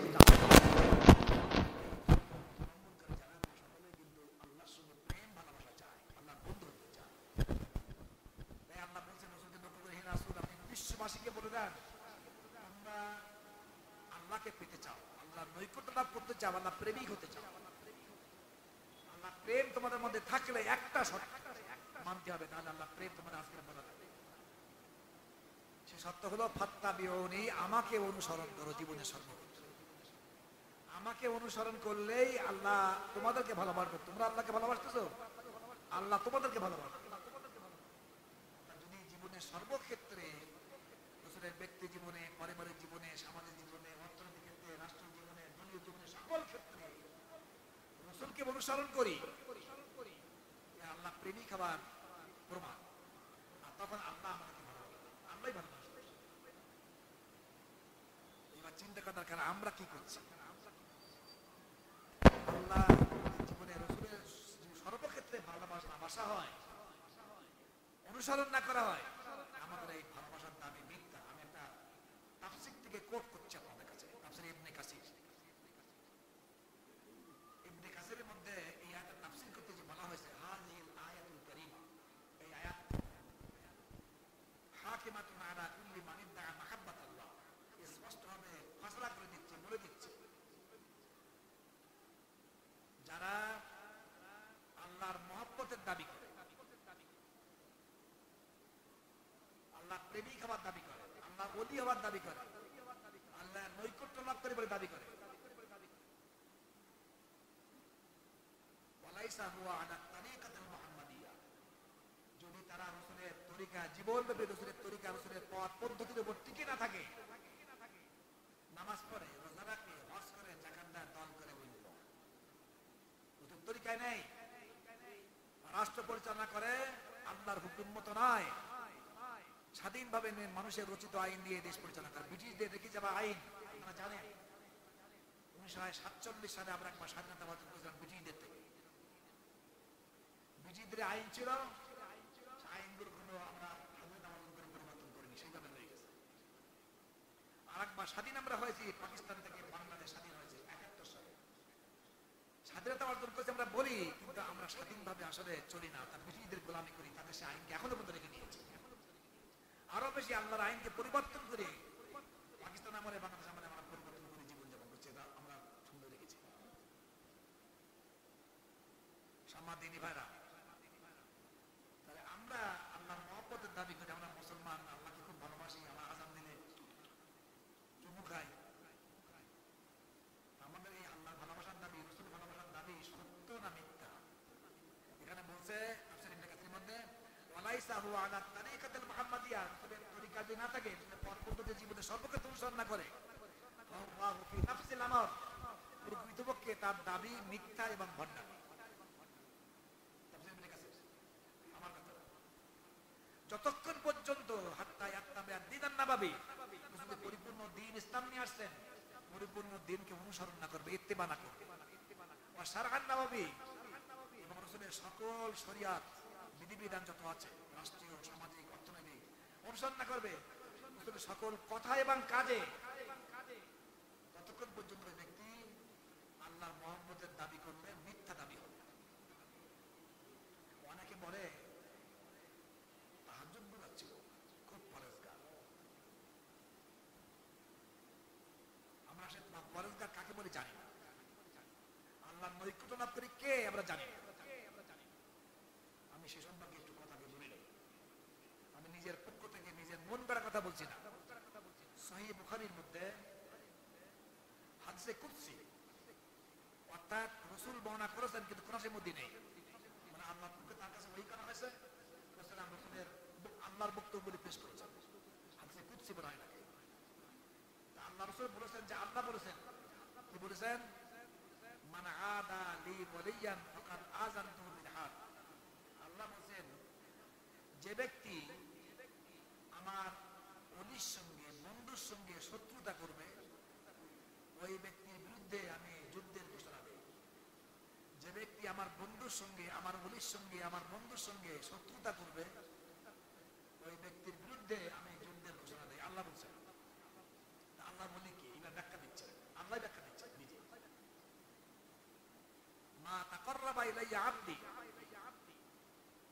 বিশ্ববাসীকে বলে দেন তোমরা আল্লাহকে পেতে চাও, আল্লাহ নৈকট্য লাভ করতে চাও, আল্লাহ প্রেমিক হতে চাও, আল্লাহ প্রেম তোমাদের মধ্যে থাকলে একটা শর্ত মানতে হবে, তাহলে আল্লাহ প্রেম তোমাদের আজকে বলা যাবে। সে সত্য হলো ফাত্তাবিউনি, আমাকে অনুসরণ করো জীবনের সর্বক্ষেত্রে। আমাকে অনুসরণ করলেই আল্লাহ তোমাদেরকে ভালোবাসবে। তোমরা আল্লাহকে ভালোবাসতেছো, আল্লাহ তোমাদেরকে ভালোবাসবে। যদি জীবনের সর্বক্ষেত্রে, ব্যক্তি জীবনে, পারিবারিক জীবনে, সামাজিক জীবনে, অর্থনৈতিক ক্ষেত্রে, রাষ্ট্র জীবনে, দলীয় জীবনে, সকল ক্ষেত্রে রাসূলকে অনুসরণ করি, আল্লাহ প্রেমিক হবার প্রমাণ। আর তখন আল্লাহ আমাদেরকে ভালোবাসবে, আমরাই ভালোবাসবো। এবার চিন্তা করার দরকার আমরা কি করছি। আল্লাহ জীবনে রাসূলের সর্বক্ষেত্রে ভালোবাসা হয়, অনুসরণ না করা হয়, আমাদের এই ভালোবাসার দাবি মিথ্যা। আমি একটা তাফসীর থেকে কোট করছি আপনাদের কাছে, তাফসীর ইবনে কাসির। ইবনে কাসিরের মধ্যে এই আয়াতের তাফসীর করতে যে বলা হয়েছে, হাযিহিল আয়াতুল কারীমা, এই আয়াত হাকিমাতুন আলা কুল্লি মান ইদ্দাআ মাহাব্বাতাল্লাহ, স্পষ্টভাবে ফয়সালা করে দিচ্ছে, বলে দিচ্ছে যারা আল্লাহর মহব্বতের দাবি করে, আল্লাহ প্রেমিক হওয়ার দাবি করে, আল্লাহ ওলি হওয়ার দাবি করে, আল্লাহ নৈকট্য লাভ করে বলে দাবি করে, ওয়ালাইসা হুয়া আলা তারিকাতিল মুহাম্মাদিয়া, যদি তারা রাসূলের তরিকা, জীবনব্যাপী রাসূলের তরিকা, রাসূলের পথ পদ্ধতির উপর টিকে না থাকে, নামাজ পড়ে, রোজা রাখে, হজ করে, যাকাত দেয়, দান করে, বলল রাসূলের তরিকায় নেই, রাষ্ট্র পরিচালনা করে আল্লাহর হুকুম মতো নয়, স্বাধীনভাবে মানুষের রচিত আইন দিয়ে দেশ পরিচালনা করে। ব্রিটিশদের রেখে যাওয়া আইন আপনারা জানেন, 1947 সালে আমরা একবার স্বাধীনতা অর্জন করেছিলাম ব্রিটিশদের থেকে। ব্রিটিশদের আইন ছিল, আইনগুলো কোনো আমরা স্বাধীনতা অর্জন করে পরিবর্তন করিনি, সেইভাবে হয়ে গেছে। আর একবার স্বাধীন আমরা হয়েছি, পাকিস্তান থেকে বাংলাদেশ স্বাধীন হয়েছে 71 সালে। স্বাধীনতা অর্জন করেছি আমরা বলি, কিন্তু আমরা স্বাধীনভাবে আসলে চলি না, তার ব্রিটিশদের গোলামি করি, তাদের সে আইনকে এখনো পর্যন্ত রেখে দিয়েছে। আরো বেশি আল্লাহর আইনকে পরিবর্তন করে পাকিস্তান আমলে, বাংলাদেশ আমলে আমরা পরিবর্তন করে জীবনযাপন করছি, এটা আমরা সুন্দর রেখেছি। সামাদিনী ভাইরা, তাহলে আমরা আল্লাহর মহব্বতের দাবি করি, আমরা মুসলমান, আল্লাহকে খুব ভালোবাসি, আমরা আযান দিলে চুমু খাই। আমাদের এই আল্লাহর ভালোবাসার দাবি, রাসূল ভালোবাসার দাবি সত্য না মিথ্যা? এখানে বলছে তাফসীর ইবনে কাসিরের মধ্যে, ওয়ালাইসা হুয়া আলা তারিকাতিল মুহাম্মাদিয়া, রাসূলের তরিকা যদি না থাকে, পথ পদ্ধতি জীবনে সর্বক্ষেত্রে অনুসরণ না করে, আল্লাহু ফি নাফসিল আমর, প্রকৃতপক্ষে তার দাবি মিথ্যা এবং ভণ্ডামি। তাফসীর ইবনে কাসির, আমার কথা, যতক্ষণ পর্যন্ত হাত্তা ইয়াত্তাবিআ দ্বীনান নাবাবী, রাসূল পরিপূর্ণ দ্বীন ইসলাম নিয়ে আসছেন, পরিপূর্ণ দ্বীনকে অনুসরণ না করবে, ইত্তেবা না করবে, ওয়া শারআন নাবাবী, এবং রাসূলের সকল শরীয়ত বিধিবিধান যত আছে, রাষ্ট্রীয়, সামাজিক, অর্থনৈতিক, অনুসরণ না করবে, রাসূলের সকল কথা এবং কাজে, ততক্ষণ পর্যন্ত ব্যক্তি আল্লাহর মহব্বতের দাবি করবে, মিথ্যা দাবি হবে। অনেকে বলে তাহাজ্জুদ ছিল খুব পরেজগার। আমরা সে পরেজগার কাকে বলে জানি না, আল্লাহর নৈকট্য লাভ করি কে আমরা জানি না। আমি সে সম্পর্কে একটু কথা বলি, আমি নিজের পক্ষ থেকে নিজের মন গড়া কথা বলছি না। সহিহ বুখারীর মধ্যে হাদিসে কুদসি, অর্থাৎ রাসূল বর্ণনা করেছেন কিন্তু কোরআনের মধ্যে নেই, মানে আল্লাহর পক্ষে তার কাছে ওহী করা হয়েছে, রাসূলের আল্লাহর বক্তব্য পেশ করেছেন, হাদিসে কুদসি বলা হয় নাকি। আল্লাহ রাসূল বলেছেন যে আল্লাহ বলেছেন, কি বলেছেন, মান আদা লি ওয়ালিয়ান ফাকাদ আযানতুহু বিল হারব। আল্লাহ বলেছেন, যে ব্যক্তি আমার ওলির সঙ্গে, বন্ধুর সঙ্গে শত্রুতা করবে, ওই ব্যক্তির বিরুদ্ধে আমি যুদ্ধের ঘোষণা দেই। যে ব্যক্তি আমার বন্ধুর সঙ্গে, আমার ওলির সঙ্গে, আমার বন্ধুর সঙ্গে শত্রুতা করবে, ওই ব্যক্তির বিরুদ্ধে ইলাইয়া আবদি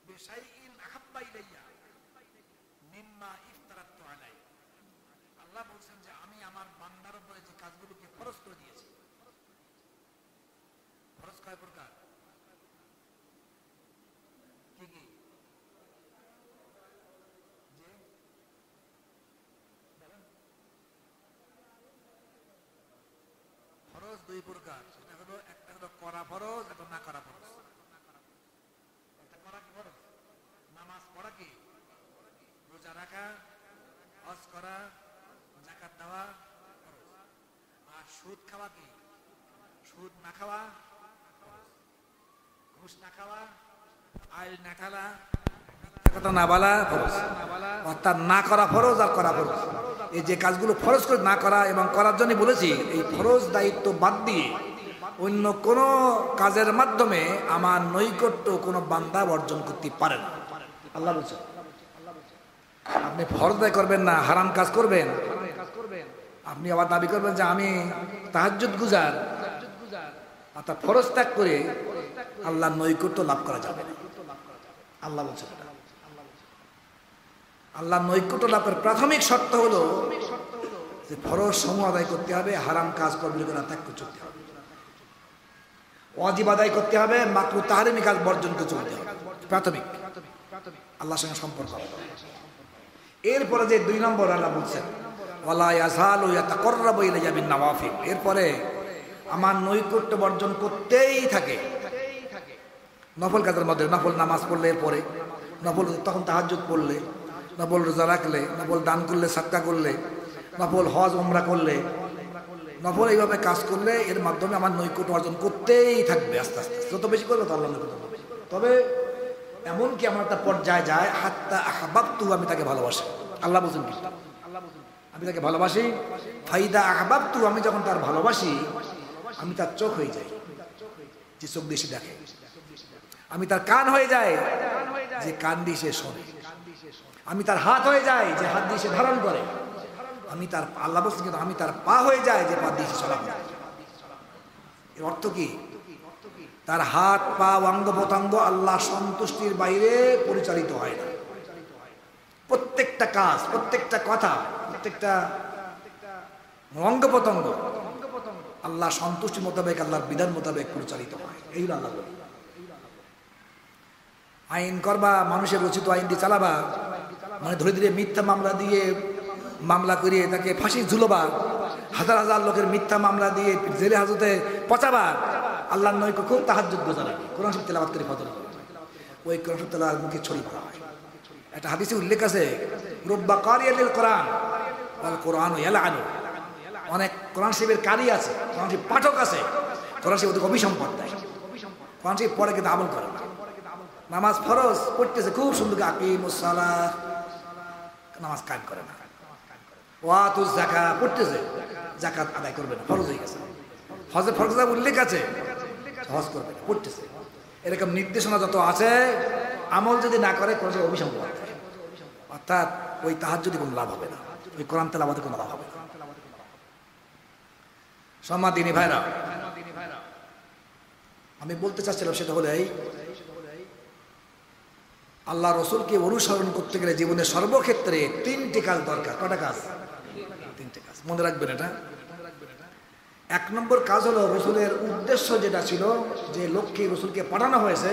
বিশাইইন আহাব্বা ইলাইয়া মিম্মা ইফতারাতু আলাইহি। আল্লাহ বলছেন যে আমি আমার বান্দার উপরে যে কাজগুলোকে ফরজ করে দিয়েছি। ফরজ কয় প্রকার? কি কি? ফরজ দুই প্রকার, একটা হলো করা ফরজ, একটা না করা ফরজ। একটা করা কি ফরজ? নামাজ পড়া কি? রোজা রাখা, হজ করা, যাকাত দেওয়া ফরজ। আর সুদ খাওয়া কি? সুদ না খাওয়া ফরজ। ঘুষ না খাওয়া, আইল না ঠালা, কথা না বলা ফরজ। অর্থাৎ না করা ফরজ আর করা ফরজ। এই যে কাজগুলো ফরজ করে না করা এবং করার জন্য বলেছি, এই ফরজ দায়িত্ব বাদ দিয়ে অন্য কোনো কাজের মাধ্যমে আমার নৈকট্য কোনো বান্দা অর্জন করতে পারে না। আল্লাহ বলছে আপনি ফরজ দায় করবেন না, হারাম কাজ করবেন, আপনি আবার দাবি করবেন যে আমি তাহাজ্জুদ গুজার, অর্থাৎ ফরজ ত্যাগ করে আল্লাহর নৈকট্য লাভ করা যাবে না। আল্লাহ বলছে আল্লাহর নৈকট্য লাভ করার প্রাথমিক শর্ত হলো যে ফরজ সমূহ আদায় করতে হবে, হারাম কাজ করবে না ত্যাগ করতে হবে, ওয়াজিব আদায় করতে হবে, মাকরুহ তাহরিমি কাজ বর্জন করে চলতে হবে। প্রাথমিক আল্লাহর সঙ্গে সম্পর্ক। এরপরে যে দুই নম্বর আল্লাহ বলছেন ওয়ালা ইয়াযালু ইয়াতাকাররাবু ইলাইয়া বিন নওয়াফিল, এরপরে আমার নৈকট্য বর্জন করতেই থাকে নফল কাজের মধ্যে। নফল নামাজ পড়লে, এরপরে নফল তখন তাহাজ্জুদ পড়লে, নফল রোজা রাখলে, নফল দান করলে, সাদকা করলে, নফল হজ উমরা করলে, নফল এইভাবে কাজ করলে এর মাধ্যমে আমার নৈকট্য অর্জন করতেই থাকবে। আস্তে আস্তে যত বেশি করবে তো আল্লাহ নৈকট্য। তবে এমনকি আমার একটা পর্যায়ে যায় হাত্তা আহবাবতু, আমি তাকে ভালোবাসি। আল্লাহ বলছেন কি? আমি তাকে ভালোবাসি। ফাইদা আহবাবতু, আমি যখন তার ভালোবাসি আমি তার চোখ হয়ে যাই, যে চোখ দিয়ে সে দেখে। আমি তার কান হয়ে যায়, যে কান দিয়ে সে শোনে। আমি তার হাত হয়ে যায়, যে হাত দিয়ে সে ধারণ করে। আমি তার আল্লাহ বলছেন কিন্তু আমি তার পা হয়ে যায়, যে পা দিয়ে সে চলাফেরা করে। এর অর্থ কি? তার হাত পা অঙ্গ প্রত্যঙ্গ আল্লাহ সন্তুষ্টির বাইরে পরিচালিত হয় না। প্রত্যেকটা কাজ, প্রত্যেকটা কথা, প্রত্যেকটা অঙ্গ প্রত্যঙ্গ আল্লাহ সন্তুষ্টির মোতাবেক, আল্লাহর বিধান মোতাবেক পরিচালিত হয়। এইগুলো আল্লাহ বলে। আইন করবা, মানুষের রচিত আইন দিয়ে চালাবা, মানে ধরে ধীরে মিথ্যা মামলা দিয়ে মামলা করিয়ে তাকে ফাঁসি ঝুলবা, হাজার হাজার লোকের মিথ্যা মামলা দিয়ে জেলে হাজতে পচাবা। আল্লাহর নৈকট্য খুব তাহাজ্জুদ গোজা লাগে, কোরআন শরীফ তেলাওয়াত করে ফজর, ওই কোরআন শরীফ তেলাওয়াত মুখে ছড়িয়ে পড়া হয়। একটা হাদিসে উল্লেখ আছে রুব্বা কারিয়ালিল কোরআন ওয়াল কোরআনু ইয়ালআনু, অনেক কোরআন শরীফের কারি আছে, কোরআন শরীফ পাঠক আছে, কোরআন শরীফ ওদের অভিসম্পদ দেয়। কোরআন শরীফ পড়ে কিন্তু আমল করে না। নামাজ ফরজ পড়তেছে খুব সুন্দর, আকিমুস সালাহ, নামাজ কায়েম করে না। ওয়াতুজ যাকাত পড়তেছে, যাকাত আদায় করবে না, ফরজ হয়ে গেছে। হজের ফরজ উল্লেখ আছে, হজ করবে না, পড়তেছে। এরকম নির্দেশনা যত আছে, আমল যদি না করে কোনো অভিসম্পদ, অর্থাৎ ওই তাহাজ্জুদে কোনো লাভ হবে না, ওই কোরআন তেলাওয়াতে কোনো লাভ হবে না। সম্মানিত ভাইরা, আমি বলতে চাচ্ছিলাম সেটা হলো এই, আল্লাহ রসুলকে অনুসরণ করতে গেলে জীবনের সর্বক্ষেত্রে তিনটি কাজ দরকার। কটা কাজ? তিনটে কাজ, মনে রাখবেন এটা। এক নম্বর কাজ হলো রসুলের উদ্দেশ্য যেটা ছিল, যে লক্ষ্যে রসুলকে পাঠানো হয়েছে,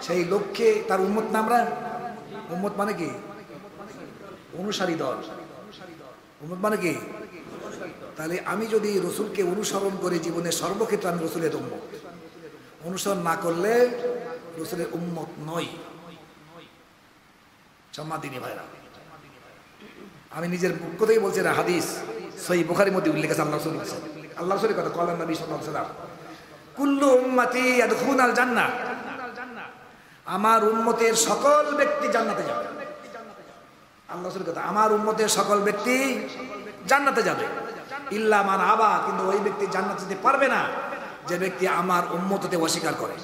সেই লক্ষ্যে তার উম্মত না আমরা। উম্মত মানে কি? অনুসারী দল। উম্মত মানে কি? তাহলে আমি যদি রসুলকে অনুসরণ করি জীবনের সর্বক্ষেত্রে, আমি রসুলের উম্মত। অনুসরণ না করলে রসুলের উম্মত নই। সম্মানিত ভাইরা, আমি নিজের পক্ষ থেকে বলছি, না হাদিস সহিহ বুখারীর মধ্যে উল্লেখ আছে। আল্লাহ রাসূল বলেছেন, আল্লাহ রাসূলের কথা, ক্বালা নবী সাল্লাল্লাহু আলাইহি ওয়াসাল্লাম কুল্লু উম্মতি ইয়াদখুলুনাল জান্নাহ, আমার উম্মতের সকল ব্যক্তি জান্নাতে যাবে। আল্লাহ রাসূলের কথা, আমার উম্মতের সকল ব্যক্তি জান্নাতে যাবে, ইল্লা মান আবা, কিন্তু ওই ব্যক্তি জান্নাতে যেতে পারবে না যে ব্যক্তি আমার উম্মত হতে অস্বীকার করে।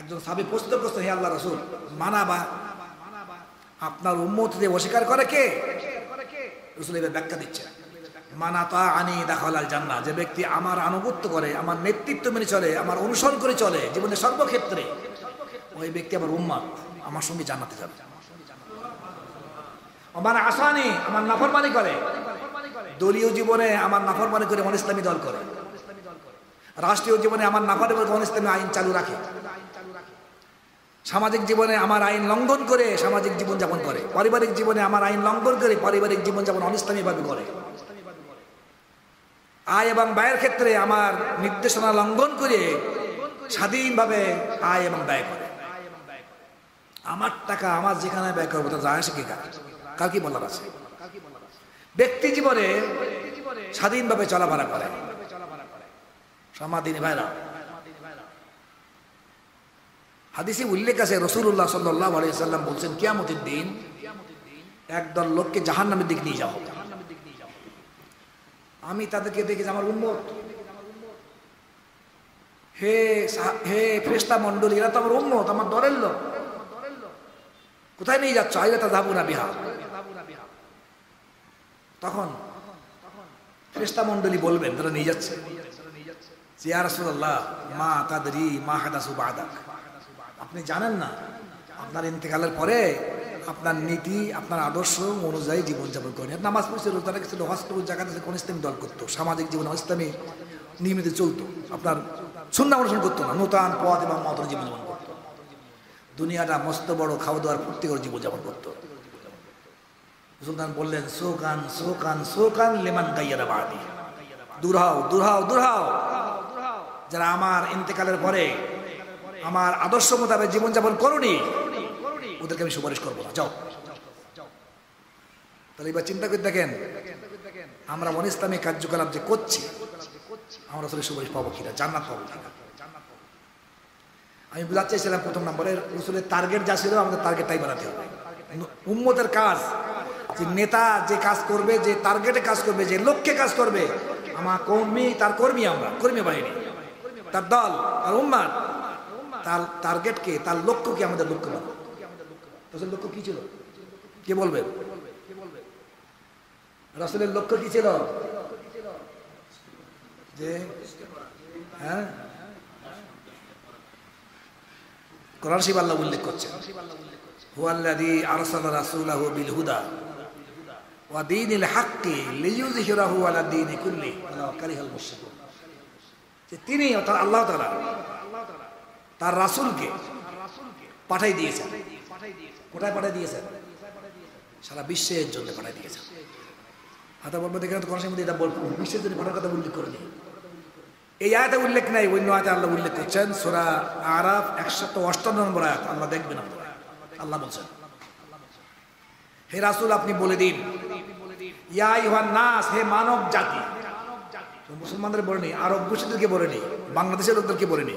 একজন সাহাবী প্রশ্ন করছে, হে আল্লাহ রাসূল, মানাবা, আপনার উম্মত হতে অস্বীকার করে কে? রাসূল এর ব্যাখ্যা দিচ্ছেন, মান আতাআনি দাখালাল জান্নাহ, যে ব্যক্তি আমার আনুগত্য করে, আমার নেতৃত্ব মেনে চলে, আমার অনুসরণ করে চলে জীবনের সর্বক্ষেত্রে, ওই ব্যক্তি আমার উম্মত, আমার সঙ্গে জান্নাতে যাবে। আমার আসানি, আমার নাফরমানি করে, দলীয় জীবনে আমার নাফরমানি করে অনিসলামী দল করে, রাষ্ট্রীয় জীবনে আমার নাফরমানি করে অনিসলামী আইন চালু রাখে, সামাজিক জীবনে আমার আইন লঙ্ঘন করে সামাজিক জীবন যাপন করে, পারিবারিক জীবনে আমার আইন লঙ্ঘন করে পারিবারিক জীবন যাপন অনিসলামীভাবে করে, আয় এবং ব্যয়ের ক্ষেত্রে আমার নির্দেশনা লঙ্ঘন করে স্বাধীনভাবে আয় এবং ব্যয় করে। আমার টাকা আমার যেখানে ব্যয় করবো তা যায় আসে কি কার কি বলার আছে? ব্যক্তি জীবনে স্বাধীনভাবে চলাফেরা করে। সমাদিনী ভাইরা, হাদিসে উল্লেখ আছে রাসূলুল্লাহ সাল্লাল্লাহু আলাইহি ওয়াসাল্লাম বলছেন, কিয়ামতের দিন একদল লোককে জাহান্নামের দিকে নিয়ে যাও, আমি তাদেরকে দেখি আমার উম্মত, হে হে ফেরেশতা মণ্ডলী, এরা তো আমার উম্মত, আমার দলের লোক, কোথায় নিয়ে যাচ্ছ? আইলা তাযাবুনা বিহা। তখন ফেরেশতা মণ্ডলী বলবেন, তারা নিয়ে যাচ্ছে, ইয়া রাসূলুল্লাহ মা তাদরি মা হাদাসু বাদাক, আপনি জানেন না আপনার ইন্তেকালের পরে আপনার নীতি আপনার আদর্শ অনুযায়ী জীবনযাপন করেন। নামাজ পড়ছে, রোজা রেখেছিল, হজ করছে, জাকাত দিয়েছে, কোন ইসলামী দল করতো, সামাজিক জীবনে ইসলামী নিয়মিত চলতো, আপনার সুন্নাহ অনুসরণ করতো না, নূতন পথ এবং মতন জীবনযাপন করতো, দুনিয়াটা মস্ত বড় খাওয়া দাওয়ার ফুর্তি করে জীবনযাপন করতো। সুলতান বললেন, সোকান সোকান সোকান লেমান গাইয়ারা বাদি, দূর হও দূর হও দূর হও, যারা আমার ইন্তেকালের পরে আমার আদর্শ মোতাবেক জীবনযাপন করুনি ওদেরকে আমি সুপারিশ করবো না, যাও। তাহলে এবার চিন্তা করে দেখেন, আমরা অনিসলামী কার্যকলাপ যে করছি, আমরা আসলে সুপারিশ পাবো কিনা, জান্নাত পাবো কিনা? আমি বুঝাতে চাইছিলাম প্রথম নম্বরে রসুলের টার্গেট যা ছিল আমাদের টার্গেটটাই বানাতে হবে। উম্মতের কাজ, যে নেতা যে কাজ করবে, যে টার্গেটে কাজ করবে, যে লক্ষ্যে কাজ করবে, আমার কর্মী তার কর্মী, আমরা কর্মী বাহিনী, তার দল, তার উম্মাদ, তার টার্গেটকে, তার লক্ষ্যকে আমাদের লক্ষ্য বানাবো। রাসূলের লক্ষ্য কি ছিল? কে বলবে? রাসূলের লক্ষ্য কি ছিল? যে হ্যাঁ, কোরআন শরীফ আল্লাহ উল্লেখ করছেন, হুয়াল্লাযী আরসালা রাসূলাহু বিল হুদা ওয়া দীনিল হাক্কি লিইয়ুযহিরাহু আলা দীনি কুল্লি ওয়ালাউ কারিহাল মুশরিকুন। যে তিনি অর্থাৎ আল্লাহ তাআলা তার রাসূলকে পাঠাই দিয়েছেন। কোথায় পাঠাই দিয়েছেন? সারা বিশ্বের জন্য পাঠাই দিয়েছেন। হাতে বলবো দেখেন তো কোন সময় এটা বলবো বিশ্বের জন্য পাঠার কথা উল্লেখ করেনি। এই আয়াতে উল্লেখ নাই, অন্য আয়াতে আল্লাহ উল্লেখ করছেন। সূরা আরাফ 158 নম্বর আয়াত, আল্লাহ দেখবেন আপনারা। আল্লাহ বলছেন, হে রাসূল আপনি বলে দিন, ইয়া আইয়ুহান নাস, হে মানব জাতি। মুসলমানদের বলেনি, আরব গোষ্ঠীদেরকে বলেনি, বাংলাদেশের লোকদেরকে বলেনি,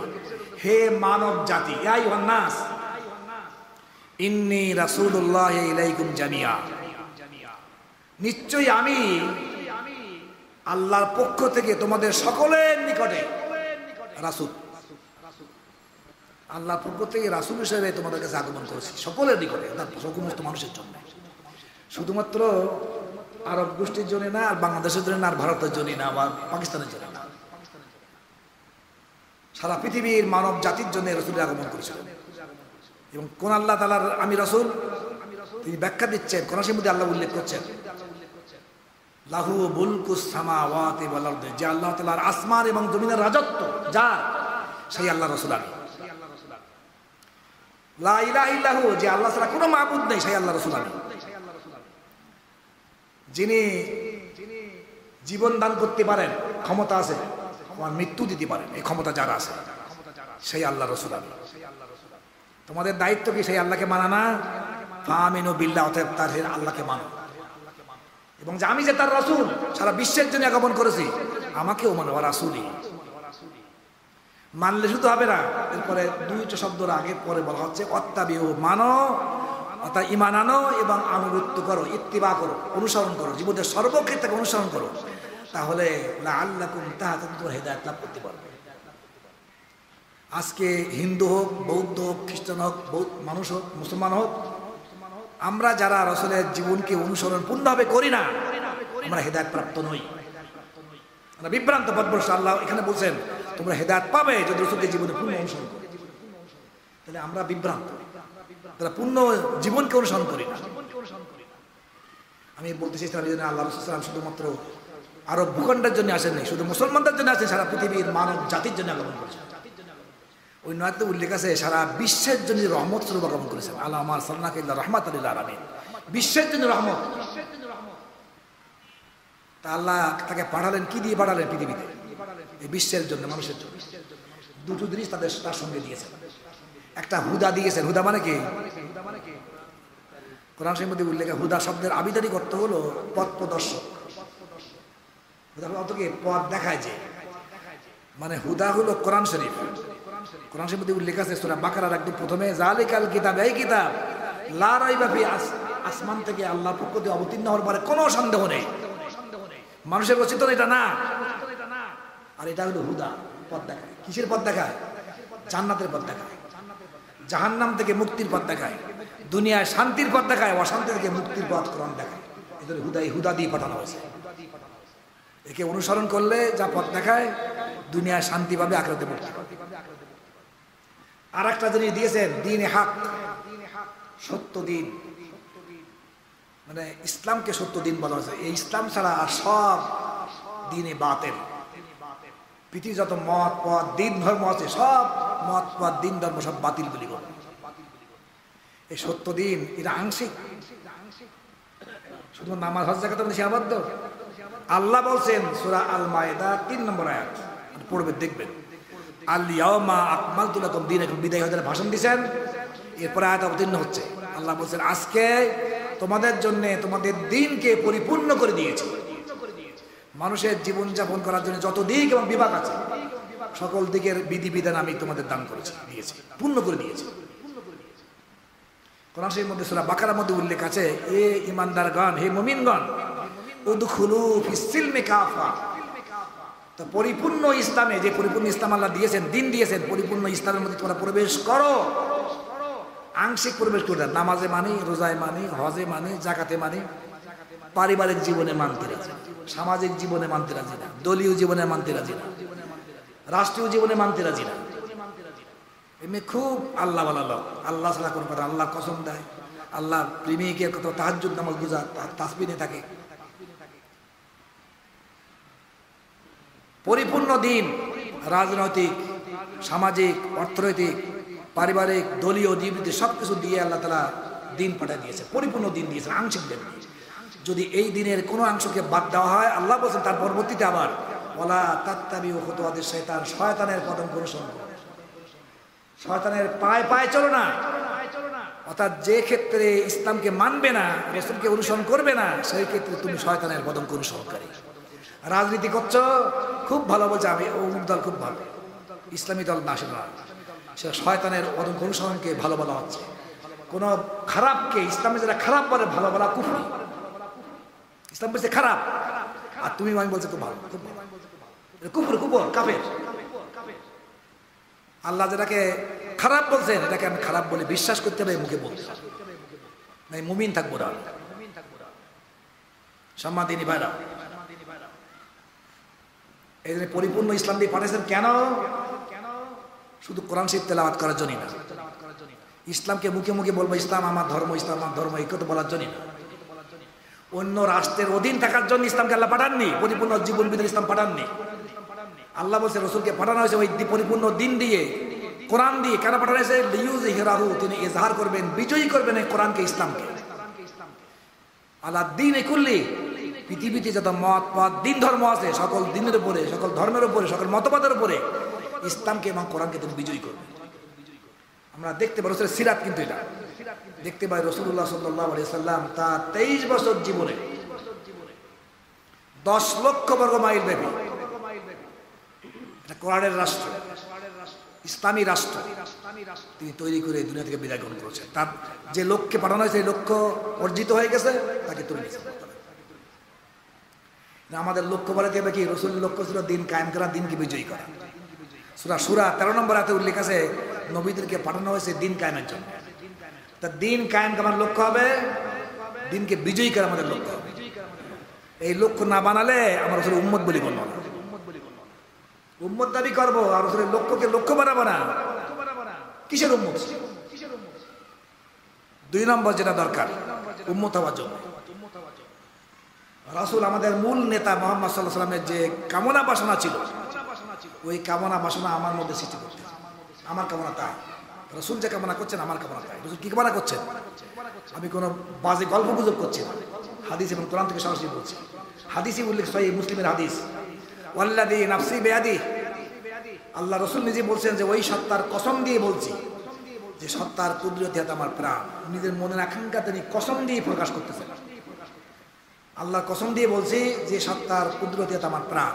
হে মানব জাতি, ইয়া আইয়ুহান নাস ইন্নী রাসূলুল্লাহি ইলাইকুম জামিয়া, নিশ্চয়ই আমি আল্লাহর পক্ষ থেকে তোমাদের সকলের নিকটে রাসূল। আল্লাহর পক্ষ থেকে রাসূল হিসেবে তোমাদের কাছে আগমন করেছি, সকলের নিকটে, সমস্ত মানুষের জন্য, শুধুমাত্র আরব গোষ্ঠীর জন্য না, আর বাংলাদেশের জন্য না, আর ভারতের জন্য না, বা পাকিস্তানের জন্য না, সারা পৃথিবীর মানব জাতির জন্য রাসূলের আগমন করেছিলেন। এবং কোন আল্লাহ তাআলার আমি রাসূল তিনি ব্যাখ্যা দিচ্ছেন, কোন সেই মধ্যে আল্লাহ উল্লেখ করছেন, লাহু মুলকুস সামাওয়াতি ওয়াল আরদি, যে আল্লাহ তাআলার আসমান এবং জমিনের রাজত্ব যার, সেই আল্লাহ রাসূল আমি। লা ইলাহা ইল্লাহু, যে আল্লাহ ছাড়া কোনো মাবুদ নেই, সেই আল্লাহ রাসূল আমি। যিনি জীবন দান করতে পারেন, ক্ষমতা আছে, আমার মৃত্যু দিতে পারেন, এই ক্ষমতা যার আছে, সেই আল্লাহ রাসূল আমি। তোমাদের দায়িত্ব কি? সেই আল্লাহকে মানা না, ফামিনু বিল্লাহ, অতএব তার আল্লাহকে মানো, এবং যে আমি যে তার রাসূল, সারা বিশ্বের জন্য আগমন করেছি, আমাকেও মানো, রাসূলি। মানলে শুধু হবে না, এরপরে দুইটা শব্দের আগে পরে বলা হচ্ছে অত্তাবিউ, মানো, অর্থাৎ ঈমান আনো এবং আনুগত্য করো, ইত্তিবা করো, অনুসরণ করো, জীবনের সর্বক্ষেত্রে অনুসরণ করো, তাহলে লাআল্লাকুম তাহতাদুন, হেদায়েত লাভ করতে পারবে। আজকে হিন্দু হোক, বৌদ্ধ হোক, খ্রিস্টান হোক, মানুষ হোক, মুসলমান হোক, আমরা যারা রাসূলের জীবনকে অনুসরণ পূর্ণভাবে করি না, আমরা হেদায়েত প্রাপ্ত নই। বিভ্রান্ত পথভ্রষ্ট। আল্লাহ এখানে বলছেন তোমরা হেদায়েত পাবে যদি রাসূলকে জীবনে পূর্ণ অনুসরণ করো। তাহলে আমরা বিভ্রান্ত, তারা পূর্ণ জীবনকে অনুসরণ করি না। আমি বলতে চাইছিলাম এই জন্য আল্লাহ রাসূল সাল্লাল্লাহু আলাইহি ওয়াসাল্লাম শুধুমাত্র আরব ভূখণ্ডের জন্য আসেননি, শুধু মুসলমানদের জন্য আসেন, সারা পৃথিবীর মানব জাতির জন্য আগমন করেছেন। ওই নয়াতে উল্লেখ আছে সারা বিশ্বের জন্য রহমত স্বরূপ আগমন করেছেন। আল্লাহ আমার সাল্লাল্লাহু আলাইহি রাহমাতাল লিল আলামিন, বিশ্বের জন্য রহমত। তা আল্লাহ তাকে পাঠালেন, কি দিয়ে পাঠালেন পৃথিবীতে? এই বিশ্বের জন্য, মানুষের জন্য। দুটো জিনিস তার সঙ্গে দিয়েছেন। একটা হুদা দিয়েছেন। হুদা মানে কি? কোরআন শরীফের মধ্যে উল্লেখ, হুদা শব্দের আবিধানিক অর্থ হলো পথ প্রদর্শক। হুদা অর্থ কি? পথ দেখায় যে, মানে হুদা হলো কোরআন শরীফ। কোরআন শরীফের মধ্যে উল্লেখ আছে সূরা বাকারার একদম প্রথমে, যালিকাল কিতাব, এই কিতাব লা রাইবা ফি, আসমান থেকে আল্লাহর পক্ষ থেকে অবতীর্ণ হওয়ার পরে কোনো সন্দেহ নেই, মানুষের রচিত এটা না। আর এটা হলো হুদা, পথ দেখায়। কিসের পথ দেখায়? জান্নাতের পথ দেখায়, জাহান্নাম থেকে মুক্তির পথ দেখায়, দুনিয়ায় শান্তির পথ দেখায়, অশান্তি থেকে মুক্তির পথ কোরআন দেখায়। এদের হুদা দিয়ে পাঠানো হয়েছে। একে অনুসরণ করলে যা পথ দেখায়, দুনিয়ায় শান্তি পাবে, আখিরাতে মুক্তি পাবে। আর একটা জিনিস দিয়েছেন, দ্বীনে হক, সত্য দিন। মানে ইসলামকে সত্য দিন বলা হয়েছে। এই ইসলাম ছাড়া আর সব দিনে বাতিল। পৃথিবীর যত মত পথ দিন ধর্ম আছে, সব মত পথ দিন ধর্ম সব বাতিল বলি বলে। এই সত্য দিন এটা আংশিক, শুধু নামাজ হজ যাকাত সে আবদ্ধ। আল্লাহ বলছেন সূরা আল মায়েদা 3 নম্বর আয়াত, পড়বে দেখবেন, আল ইয়াউমা আকমালতু লাকুম দীনাকুম, বিদায় হয়ে ভাষণ দিয়েছেন। এরপর আয়াত অবতীর্ণ হচ্ছে। আল্লাহ বলছেন আজকে তোমাদের জন্য তোমাদের দিনকে পরিপূর্ণ করে দিয়েছি। মানুষের জীবনযাপন করার জন্য যত দিক এবং বিভাগ আছে, সকল দিকের বিধিবিধান আমি তোমাদের দান করেছি, দিয়েছি, পূর্ণ করে দিয়েছি। কোরআন শরীফের মধ্যে সূরা বাকারার মধ্যে উল্লেখ আছে, এ ঈমানদারগণ, হে মুমিনগণ, উদখুলু ফিস সিলমি কাফা। তো পরিপূর্ণ ইসলামে, যে পরিপূর্ণ ইসলাম আল্লাহ দিয়েছেন, দিন দিয়েছেন, পরিপূর্ণ ইসলামের মধ্যে তোমরা প্রবেশ করো। আংশিক প্রবেশ করে দেন, নামাজে মানি, রোজায় মানি, হজে মানি, জাকাতে মানি, পারিবারিক জীবনে মানতে রাজি, সামাজিক জীবনে মানতে রাজি না, দলীয় জীবনে মানতে রাজি না, রাষ্ট্রীয় জীবনে মানতে রাজি না। এমনি খুব আল্লাহ বলা লোক, আল্লাহ ছাড়া কোনো কথা, আল্লাহ কসম দেয়, আল্লাহ প্রেমিকের কত তাহাজ্জুদ নামাজ গুজার, তাসবিহে থাকে। পরিপূর্ণ দিন, রাজনৈতিক, সামাজিক, অর্থনৈতিক, পারিবারিক, দলীয়, জীবিত সবকিছু দিয়ে আল্লাহ তাআলা দিন পাঠিয়ে দিয়েছে, পরিপূর্ণ দিন দিয়েছে, আংশিক দিন। যদি এই দিনের কোনো অংশকে বাদ দেওয়া হয়, আল্লাহ বলছেন তার পরবর্তীতে আবার ওয়ালা তাত্তাবিউ খুতুওয়াতিশ শাইতান, শয়তানের কদম অনুসরণ করো, শয়তানের পায়ে পায়ে চলো না। অর্থাৎ যে ক্ষেত্রে ইসলামকে মানবে না, রাসূলকে অনুসরণ করবে না, সেই ক্ষেত্রে তুমি শয়তানের কদম অনুসরণকারী। রাজনীতি করছো, খুব ভালো বলছে, আমি অমুক দল খুব ভালো, ইসলামী দল না, সে শয়তানের কদম অনুসরণকে ভালো বলা হচ্ছে। কোন খারাপকে, ইসলামে যারা খারাপ বলে ভালো বলা কুফরি। ইসলাম বলছে খারাপ, আর তুমি আমি বলছো খুব ভালো, খুব ভালো, কুফর, কুফর, কাফের। আল্লাহ যেটাকে খারাপ বলছেন, এটাকে আমি খারাপ বলে বিশ্বাস করতে হবে, মুখে বলতে নাই, মুমিন থাকবো না। সম্মাদিনী ভাইরা, এই জন্য পরিপূর্ণ ইসলাম দিয়ে পাঠিয়েছেন। কেন? শুধু কোরআন শরীফ তেলাওয়াত করার জন্য না, ইসলামকে মুখে মুখে বলবো ইসলাম আমার ধর্ম, ইসলাম আমার ধর্ম, এই কথা বলার জন্য না। অন্য রাষ্ট্রের অধীন থাকার জন্য ইসলামকে আল্লাহ পাঠাননি, পরিপূর্ণ জীবন বিধান ইসলাম পাঠাননি। আল্লাহ বলছে রাসূলকে পাঠানো হয়েছে ওই পরিপূর্ণ দিন দিয়ে, কোরআন দিয়ে। কেন পাঠানো হয়েছে? লিইউযহিরাহু, তিনি ইজহার করবেন, বিজয়ী করবেন এই কোরআনকে, ইসলামকে। আলা দ্বীনি কুল্লি, পৃথিবীতে যত মত পথ দিন ধর্ম আছে, সকল দিনের উপরে, সকল ধর্মের উপরে, সকল মতবাদের উপরে ইসলামকে এবং কোরআনকে তিনি বিজয়ী করবেন। আমরা দেখতে পাই রাসূলের সিরাত, কিন্তু এটা দেখতে পাই রাসূলুল্লাহ সাল্লাল্লাহু আলাইহি সাল্লাম তার 23 বছর জীবনে 10 লক্ষ বর্গ মাইল ব্যাপী এটা কোরআনের রাষ্ট্র, ইসলামী রাষ্ট্র তিনি তৈরি করে দুনিয়া থেকে বিদায় গ্রহণ করেছেন। তার যে লক্ষ্যে পাঠানো হয়েছে, এই লক্ষ্য অর্জিত হয়ে গেছে, তাকে তুলে নিয়েছেন। আমাদের লক্ষ্য বলে দেবে কি? রাসূলের লক্ষ্য ছিল দিন কায়েম করা, দিনকে বিজয়ী করা। সূরা সূরা 13 নম্বর আয়াতে উল্লেখ আছে, নবীদেরকে পাঠানো হয়েছে দিন কায়েমের জন্য। তা দিন কায়েম করার লক্ষ্য হবে, দিনকে বিজয়ী করা আমাদের লক্ষ্য হবে। এই লক্ষ্য না বানালে আমরা রাসূলের উম্মত বলি গণ্য না। উম্মত দাবি করবো আর রসুলের লক্ষ্যকে লক্ষ্য বানাবো না, কিসের উম্মত? 2 নম্বর যেটা দরকার উম্মত হওয়ার জন্য, রাসূল আমাদের মূল নেতা মুহাম্মদ সাল্লাল্লাহু আলাইহি ওয়াসাল্লামের যে কামনা বাসনা ছিল, ওই কামনা বাসনা আমার মধ্যে সৃষ্টি করতে। আমার কামনা তাই, রাসূল যে কামনা করছেন আমার কামনা তাই। রাসূল কি কামনা করছেন? আমি কোনো বাজে গল্প গুজব করছি না, হাদিস এবং কোরআন থেকে সরাসরি বলছি। হাদিসই উল্লেখ, সহিহ মুসলিমের হাদিস, ওয়াল্লাযী নাফসি বিয়াদিহি, আল্লাহ রাসূল নিজে বলছেন যে ওই সত্তার কসম দিয়ে বলছি যে সত্তার কুদরতি হাতে আমার প্রাণ। নিজের মনের আকাঙ্ক্ষা তিনি কসম দিয়ে প্রকাশ করতেছেন। আল্লাহর কসম দিয়ে বলছি যে সত্তার কুদরতি হাতে আমার প্রাণ।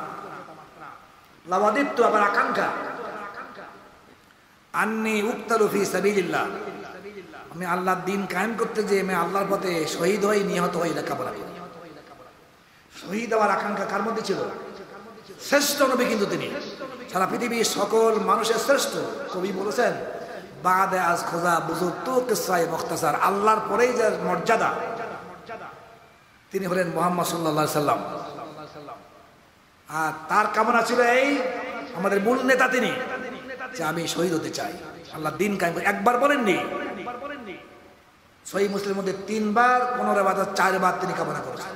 লাওয়াদিত্তু, আবার আকাঙ্ক্ষা, আন্নী উক্তালু ফি সাবিলিল্লাহ, আমি আল্লাহর দিন কায়েম করতে যে আমি আল্লাহর পথে শহীদ হই, নিহত হই লেখাপড়া করি। শহীদ হওয়ার আকাঙ্ক্ষা কার মধ্যে ছিল? শ্রেষ্ঠ নবী কিন্তু তিনি, সারা পৃথিবীর সকল মানুষের শ্রেষ্ঠ। কবি বলেছেন বাদে আজ খোঁজা বুজুর্গ তো কিসায়ে মুখতাসার, আল্লাহর পরেই যে মর্যাদা তিনি হলেন মুহাম্মদ সাল্লাল্লাহু আলাইহি সাল্লাম। আর তার কামনা ছিল এই, আমাদের মূল নেতা তিনি, যে আমি শহীদ হতে চাই, আল্লাহ দিন কায়েম। একবার বলেননি, সহিহ মুসলিমের মধ্যে 3 বার, 15 বার, 4 বার তিনি কামনা করেছেন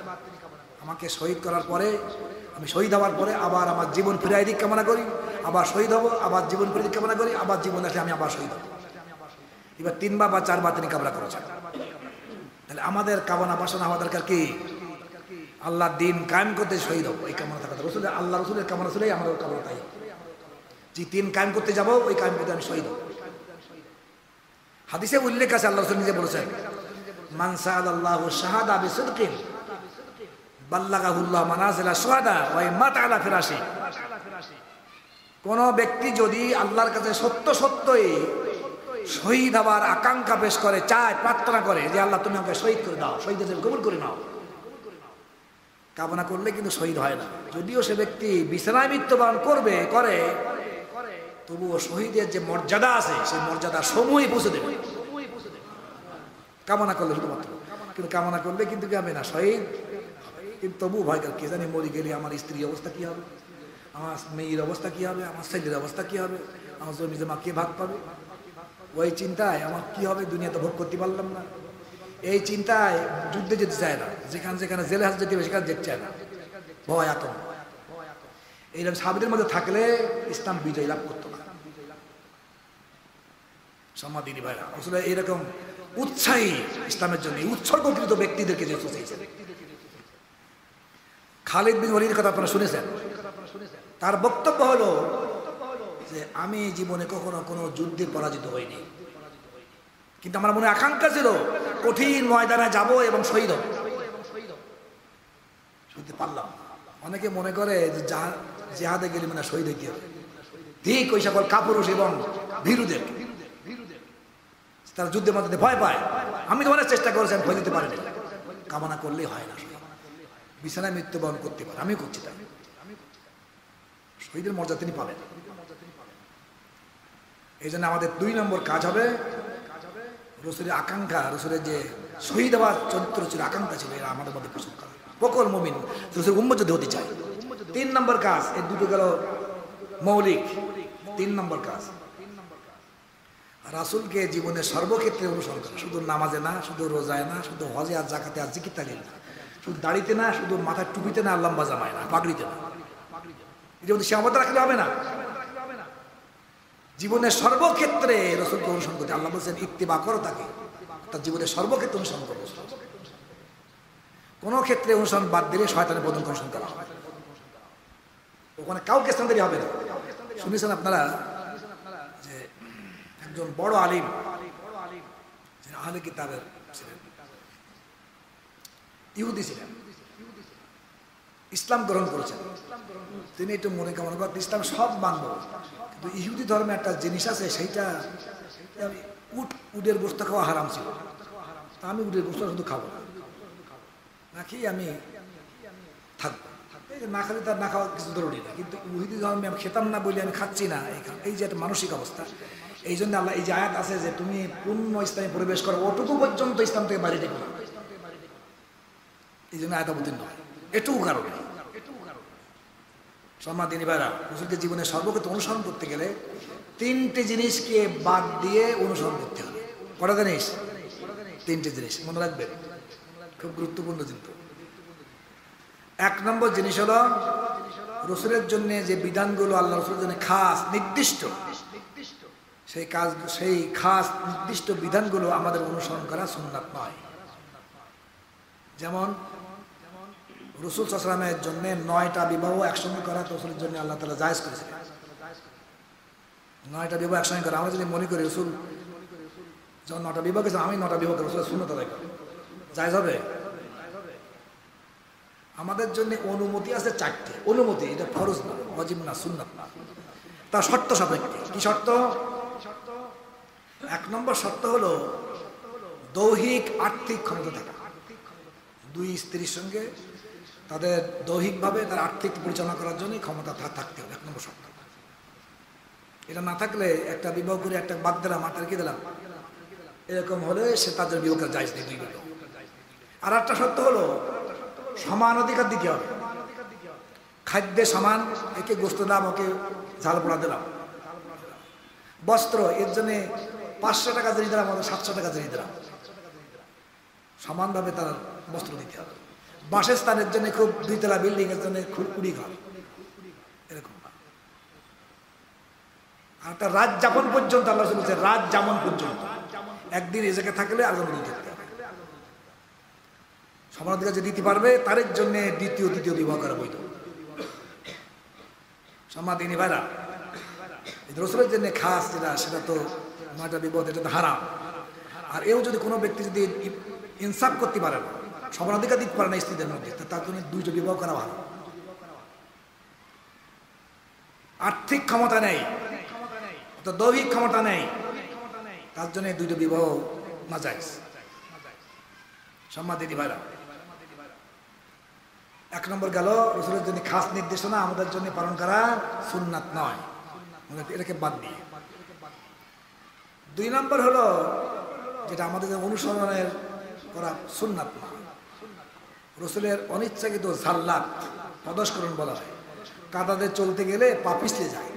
আমাকে শহীদ করার পরে, আমি শহীদ হওয়ার পরে আবার আমার জীবন ফিরাই দিক কামনা করি, আবার শহীদ হব, আবার জীবন ফিরে দিক কামনা করি, আবার জীবন আসলে আমি আবার শহীদ হব। এবার 3 বার বা 4 বার তিনি কামনা করেছেন। তাহলে আমাদের কামনা বাসনা হওয়া দরকার কি? আল্লাহ দিন কায়েম করতে শহীদ হব, এই কামনা থাকা। রসুলের, আল্লাহ রসুলের কামনা ছিলই আমাদের কামনা তাই, যে দিন কায়েম করতে যাব, ওই কায়েম করতে আমি শহীদ হব। হাদিসে উল্লেখ আছে, আল্লাহ রসুল নিজে বলেছেন মান সাআলাল্লাহু শাহাদা বিসিদকিন বাল্লাগাহুল্লাহ মানাজিলা শুহাদা ওয়া মাতা আলা ফিরাশি। কোন ব্যক্তি যদি আল্লাহর কাছে সত্য সত্যই শহীদ হবার আকাঙ্ক্ষা পেশ করে, চায়, প্রার্থনা করে যে আল্লাহ তুমি আমাকে শহীদ করে দাও, শহীদের কবুল করে নাও, কামনা করলে কিন্তু শহীদ হয় না। যদিও সে ব্যক্তি বিছানায় মৃত্যুবরণ করে, তবুও শহীদের যে মর্যাদা আছে সেই মর্যাদা সমূহই পৌঁছে দেবে কামনা করলে শুধুমাত্র। কিন্তু কামনা করলে কিন্তু কি হবে না, শহীদ। কিন্তু তবু ভয় করে, কে জানি মরে গেলে আমার স্ত্রীর অবস্থা কি হবে, আমার মেয়ের অবস্থা কি হবে, আমার ছেলের অবস্থা কি হবে, আমার জমি জমা কে ভাগ পাবে, ওই চিন্তায় আমার কি হবে, দুনিয়াতে ভোগ করতে পারলাম না, এই চিন্তায় যুদ্ধে যেতে চায় না, যেখানে যেখানে জেলে হাজতে যেতে হবে সেখানে যেতে চায় না, ভয় আতঙ্ক। এইরকম সাহাবীদের মধ্যে থাকলে ইসলাম বিজয় লাভ করতো না। সমাধিনী ভাইরা আসলে এরকম উৎসাহী ইসলামের জন্য উৎসর্গকৃত ব্যক্তিদেরকে যে চেয়েছেন। খালিদ বিন ওয়ালিদের কথা আপনারা শুনেছেন। তার বক্তব্য হলো যে আমি জীবনে কখনো কোনো যুদ্ধে পরাজিত হইনি, কিন্তু আমার মনে আকাঙ্ক্ষা ছিল কঠিন ময়দানে যাব এবং শহীদ হব। শুনতে পারলাম অনেকে মনে করে যে জিহাদে গেলে মানে শহীদ হইতে হবে, ঠিক ওই সকল কাপুরুষ এবং ভীরুদের, তারা যুদ্ধের মধ্যে ভয় পায়। আমি তো অনেক চেষ্টা করেছি, আমি ভয় দিতে পারিনি। কামনা করলেই হয় না, বিছানায় মৃত্যুবরণ করতে পারে, আমি করছি তাই। শহীদের মর্যাদা তিনি পাবেন। এই জন্য আমাদের 2 নম্বর কাজ হবে রসুলের আকাঙ্ক্ষা, রসুলের যে শহীদ হওয়ার চরিত্র ছিল, আকাঙ্ক্ষা ছিল, এরা আমাদের মধ্যে পোষণ করা। সকল মুমিন রসুলের উম্মত যদি হতে চায়। 3 নম্বর কাজ, এই দুটো গেল মৌলিক। 3 নম্বর কাজ রাসূলকে জীবনের সর্বক্ষেত্রে অনুসরণ করা, শুধু নামাজে না, শুধু রোজায় না, শুধু হজে আর যাকাতে আর জিকির তালিল না, শুধু দাড়িতে না, শুধু মাথার টুপিতে না, লম্বা জামায় না, পাগড়িতে না, এটা যদি সীমাবদ্ধ রাখলে হবে না। জীবনের সর্বক্ষেত্রে রাসূলকে অনুসরণ করতে আল্লাহ বলছেন ইত্তিবা করো তাকে, তার জীবনের সর্বক্ষেত্রে অনুসরণ করো। কোনো ক্ষেত্রে অনুসরণ বাদ দিলে শয়তানের পথ অনুসরণ করা হবে, ওখানে কাউকে স্থান দিতে হবে না। শুনেছেন আপনারা যে একজন বড় আলিম, আহলে কিতাবের ছিলেন, ইহুদি ছিলেন, ইসলাম গ্রহণ করেছেন। তিনি একটু মনে কামনা করেন ইসলাম সব মানব, কিন্তু ইহুদি ধর্মে একটা জিনিস আছে, সেইটা উটের গোশত খাওয়া হারাম ছিল, তা আমি উটের গোশত শুধু খাবো না, খেয়ে আমি থাকবো। না খালি তার না খাওয়া কিছু জরুরি না, কিন্তু ইহুদি ধর্মে আমি খেতাম না বলে আমি খাচ্ছি না, এই যে একটা মানসিক অবস্থা। এই জন্য আল্লাহ এই যে আয়াত আছে যে তুমি পূর্ণ ইসলামে প্রবেশ করো, ওটুকু পর্যন্ত ইসলাম থেকে বাইরে দেখো না, এই জন্য আয়াত অবতীর্ণ হয়, এটুকু কারণে। সম্মানিত ভাইরা, রসুলকে জীবনে সর্বক্ষেত্রে অনুসরণ করতে গেলে তিনটে জিনিসকে বাদ দিয়ে অনুসরণ করতে হবে। কটা জিনিস? তিনটে জিনিস মনে রাখবেন, খুব গুরুত্বপূর্ণ কিন্তু। এক নম্বর জিনিস হলো রসুলের জন্য যে বিধানগুলো আল্লাহ রসুলের জন্য খাস নির্দিষ্ট, সেই খাস নির্দিষ্ট বিধানগুলো আমাদের অনুসরণ করা সুন্নাত নয়। যেমন রসুল সাল্লাল্লাহু আলাইহি ওয়াসাল্লামের জন্য 9টা বিবাহ একসঙ্গে করা রসুলের জন্য আল্লাহ তাআলা জায়েজ করেছিলেন। 9টা বিবাহ একসঙ্গে করা, আমরা যদি মনে করি রসুল যখন 9টা বিবাহ করেছেন, আমি 9টা বিবাহ করে রসুলের সুন্নাত আদায় করি, জায়েজ হবে? আমাদের জন্য অনুমতি আছে 4টে। অনুমতি, এটা ফরজ না, ওয়াজিব না, সুন্নাত না, তার শর্ত সাপেক্ষে। কি শর্ত? 1 নম্বর শর্ত হলো দৈহিক আর্থিক ক্ষমতা থাকা। 2 স্ত্রীর সঙ্গে তাদের দৈহিকভাবে তার আর্থিক পরিচালনা করার জন্য ক্ষমতা থাকতে হবে, 1 নম্বর শর্ত। এটা না থাকলে একটা বিবাহ করে একটা বাদ দিলাম, আর রেখে দিলাম, এরকম হলে সে তাদের বিবাহ করা জায়েজ নেই, 2 বিবাহ। আর একটা শর্ত হলো সমান অধিকার দিতে হবে। খাদ্যে সমান, একে গোস্ত দিলাম, ওকে ঝাল পোড়া দিলাম। বস্ত্র, এর জন্য 500 টাকা জেনে দিলাম, ওদের 700 টাকা জেনে দিলাম, সমানভাবে তার বস্ত্র দিতে হবে। বাসস্থানের জন্য খুব 2 তলা বিল্ডিং এর জন্য খুব 20 ঘর, এরকম। আর তার রাত যাপন পর্যন্ত আল্লাহ বলছে, রাত যাপন পর্যন্ত একদিন এই জায়গায় থাকলে আরেকজন থাকতে হবে। সমান অধিকার যে দিতে পারবে তার জন্য দ্বিতীয় তৃতীয় বিবাহ করা বৈধ। সম্মানিত ভাইরা, রসুলের জন্য খাস যেটা, সেটা তো 9টা বিবাহ, এটা তো হারাম। আর এও যদি কোনো ব্যক্তি যদি ইনসাফ করতে পারে না, সমান অধিকার দিতে পারে না স্ত্রীদের মধ্যে, তার জন্য 2টা বিবাহ করা ভালো। আর্থিক ক্ষমতা নেই, দৈহিক ক্ষমতা নেই, তার জন্য 2টা বিবাহ নাজায়েজ। সম্মানিত ভাইরা, 1 নম্বর গেল রসুলের জন্য খাস নির্দেশনা, আমাদের জন্য পালন করা সুন্নাত নয়, এটাকে বাদ দিয়ে। 2 নম্বর হলো যেটা আমাদের অনুসরণের করা সুন্নাত না, রসুলের অনিচ্ছাকৃত জাল্লাত, পদস্খলন বলা হয়। কাদাতে চলতে গেলে পা পিছলে যায়,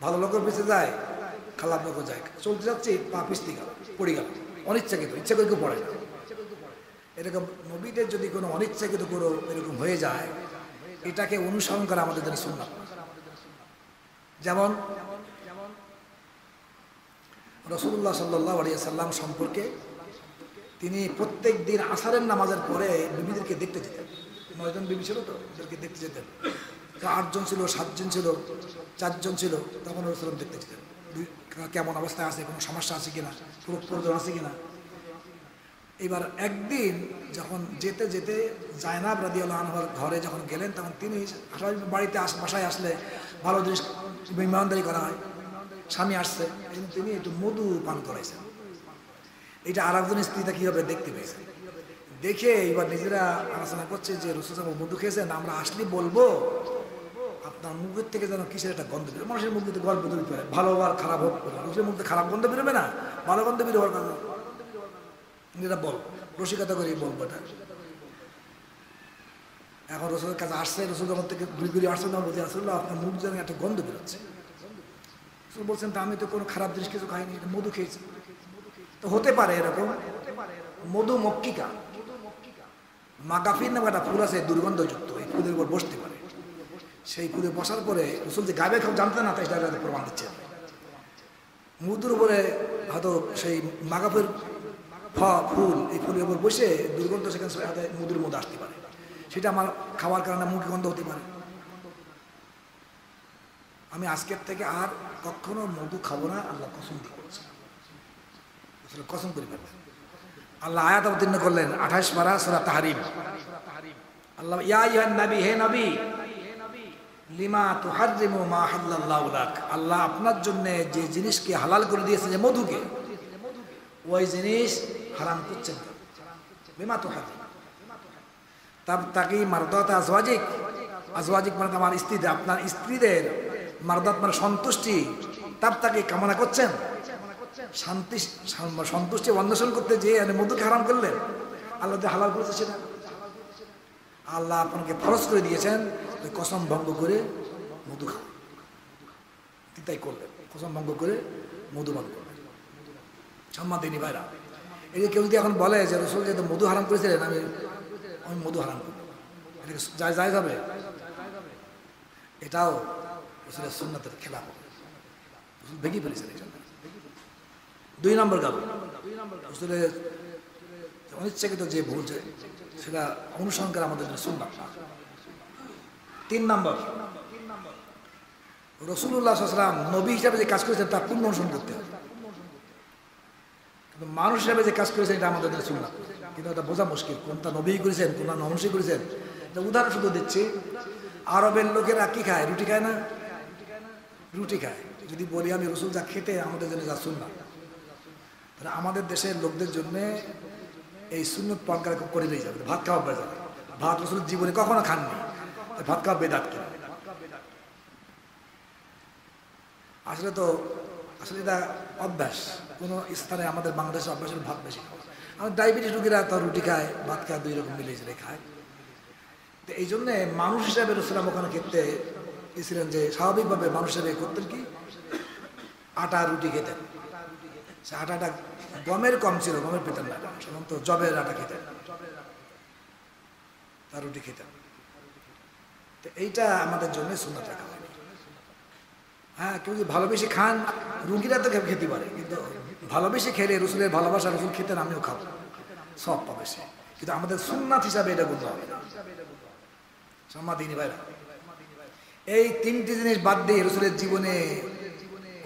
ভালো লোকের পিছলে যায়, খারাপ লোকও যায়, চলতে যাচ্ছে পা পিছলে গেল, পড়ে গেল, অনিচ্ছাকৃত, ইচ্ছা করে কেউ পড়ে না। এরকম নবীদের যদি কোনো অনিচ্ছাকৃত কোনো এরকম হয়ে যায়, এটাকে অনুসরণ করা আমাদের জন্য সুন্নাত। যেমন রাসূলুল্লাহ সাল্লাল্লাহু আলাইহি ওয়াসাল্লাম সম্পর্কে তিনি প্রত্যেক দিন আসরের নামাজের পরে বিবিদেরকে দেখতে যেতেন। 9 জন বিবি ছিল তো, ওদেরকে দেখতে যেতেন। 8 জন ছিল, 7 জন ছিল, 4 জন ছিল, তখন রাসূল দেখতে যেতেন কেমন অবস্থায় আছে, কোনো সমস্যা আছে কিনা, প্রয়োজন আছে কিনা। এবার একদিন যখন যেতে যেতে জায়নাব রাদিয়াল্লাহু আনহার ঘরে যখন গেলেন, তখন তিনি বাড়িতে বাসায় আসলে ভালো জিনিস মেহমানদারি করা হয়, স্বামী আসছে, তিনি একটু মধু পান করাইছেন। এটা আর একজন স্ত্রীটা কীভাবে দেখতে পেয়েছেন, দেখে এবার নিজেরা আলোচনা করছে যে রাসূল সাল্লাল্লাহু আলাইহি ওয়াসাল্লাম মধু খেয়েছেন, আমরা আসলে বলবো আপনার মুখের থেকে যেন কিসের একটা গন্ধ বেরোবে। মানুষের মুখ থেকে গল্প বেরোতে পারে, ভালো আর খারাপ হোক, রসুলের মুখ থেকে খারাপ গন্ধ বেরোবে না, ভালো গন্ধ বেরোবার কথা। এটা বল, রসিকতা করে বলবো এটা। এখন রসুলের কাছে আসছে, রসুল যখন থেকে ঘুরি ঘুরি আসছে, তখন বলছে রাসূলুল্লাহ আপনার মুখ যেন একটা গন্ধ বেরোচ্ছে। রসুল বলছেন তা আমি তো কোনো খারাপ জিনিস কিছু খাইনি, মধু খেয়েছি। তো হতে পারে এরকম। মধু মক্কিকা, মাগাফির নামে একটা ফুল আছে দুর্গন্ধযুক্ত, এই ফুলের উপর বসতে পারে। সেই ফুলে বসার পরে রসুল যে গাবে খাও জানতেন না, তাই সেটা প্রমাণ দিচ্ছে। মধুর উপরে হয়তো সেই মাগাফের ফুল, এই ফুলের উপর বসে দুর্গন্ধ সেখানে মধুর মধ্যে আসতে পারে, সেটা আমার খাওয়ার কারণে মুখে গন্ধ হতে পারে। আমি আজকের থেকে আর কখনো মধু খাবো না, আল্লাহ কসম দিয়ে বলছেন, কসম করে ফেলবেন। আল্লাহ আয়াত অবতীর্ণ করলেন 28 পারা সূরা তাহরিম। আল্লাহ ইয়া আইয়ুহান নবী, হে নবী, লিমা তুহাররিমু মা হাল্লাল্লাহু লাক, আল্লাহ আপনার জন্য যে জিনিসকে হালাল করে দিয়েছে, যে মধুকে, ওই জিনিস হারাম করছেন। লিমা তুহাররিম তাবতাগি মারদাত আজওয়াজিক, আজওয়াজিক মানে আমার স্ত্রীদের, আপনার স্ত্রীদের মারদাত মানে সন্তুষ্টি, তাবতাগি কামনা করছেন, শান্তি সন্তুষ্টি অন্বেষণ করতে যে মধুকে হারাম করলেন। আল্লাহ যে হালাল করেছে সেটা, আল্লাহ আপনাকে ফরজ করে দিয়েছেন কসম ভঙ্গ করে মধু খাও। তাই করলেন, কসম ভঙ্গ করে মধু পান করলেন। সম্মাদিনী ভাইরা, এই যে কেউ যদি এখন বলে যে রসুল যেহেতু মধু হারাম করেছিলেন, আমি মধু হারাম করবো, এটা যায় যাবে? এটাও রসুলের সুন্নাতের খেলাফ, রসুল ভেঙে ফেলেছেন এটা। 2 নম্বর গেল রসুলের অনিচ্ছাকৃত যে ভুল, সেটা অনুসরণ করা আমাদের জন্য সুন্নাত। 3 নম্বর, রাসূলুল্লাহ সাল্লাল্লাহু আলাইহি ওয়াসাল্লাম নবী হিসাবে যে কাজ করেছেন তার পূর্ণ অনুসরণ করতে হবে। কিন্তু মানুষ হিসাবে যে কাজ করেছেন এটা আমাদের জন্য সুন্নাত, কিন্তু এটা বোঝা মুশকিল, কোনটা নবী করেছেন কোনটা মানুষই করেছেন। উদাহরণ শুধু দিচ্ছি, আরবের লোকেরা কি খায়? রুটি খায় না? রুটি খায়। যদি বলি আমি রসুল যা খেতে আমাদের জন্য যা সুন্নাত, তাহলে আমাদের দেশের লোকদের জন্য এই সুন্নত পালন করে নিয়ে যাবে। ভাত খাওয়া বেদাত, ভাত রসুলের জীবনে কখনো খাননি, ভাত খাওয়া বেদাত কিনা? আসলে এটা অভ্যাস, কোনো স্থানে আমাদের বাংলাদেশের অভ্যাসের ভাত বেশি খাওয়া। আমার ডায়াবেটিস রোগীরা তো রুটি খায় ভাত খায়, 2 রকম মিলে ঝিলে খায়। তো এই জন্যে মানুষ হিসাবে রসুলাম ওখানে খেতে গেছিলেন যে স্বাভাবিকভাবে মানুষ হিসাবে করতেন কি, আটা রুটি খেতেন। সে আটাটা গমের কম ছিল, গমের পেতেন না, সাধারণত জবের আটা খেতেন, তার রুটি খেতেন। তো এইটা আমাদের জন্য সুন্নাত রাখা হয়। হ্যাঁ, কেউ যদি ভালোবেসে খান, রুগীরা তো খেতে পারে, কিন্তু ভালোবেসে খেলে রসুলের ভালোবাসা, রসুল খেতেন আমিও খাবো, সব পাবে সে, কিন্তু আমাদের সুন্নাত হিসাবে এটা বলতে হবে না। সম্মাদিনী ভাইরা, এই 3টি জিনিস বাদ দিয়ে রসুলের জীবনে,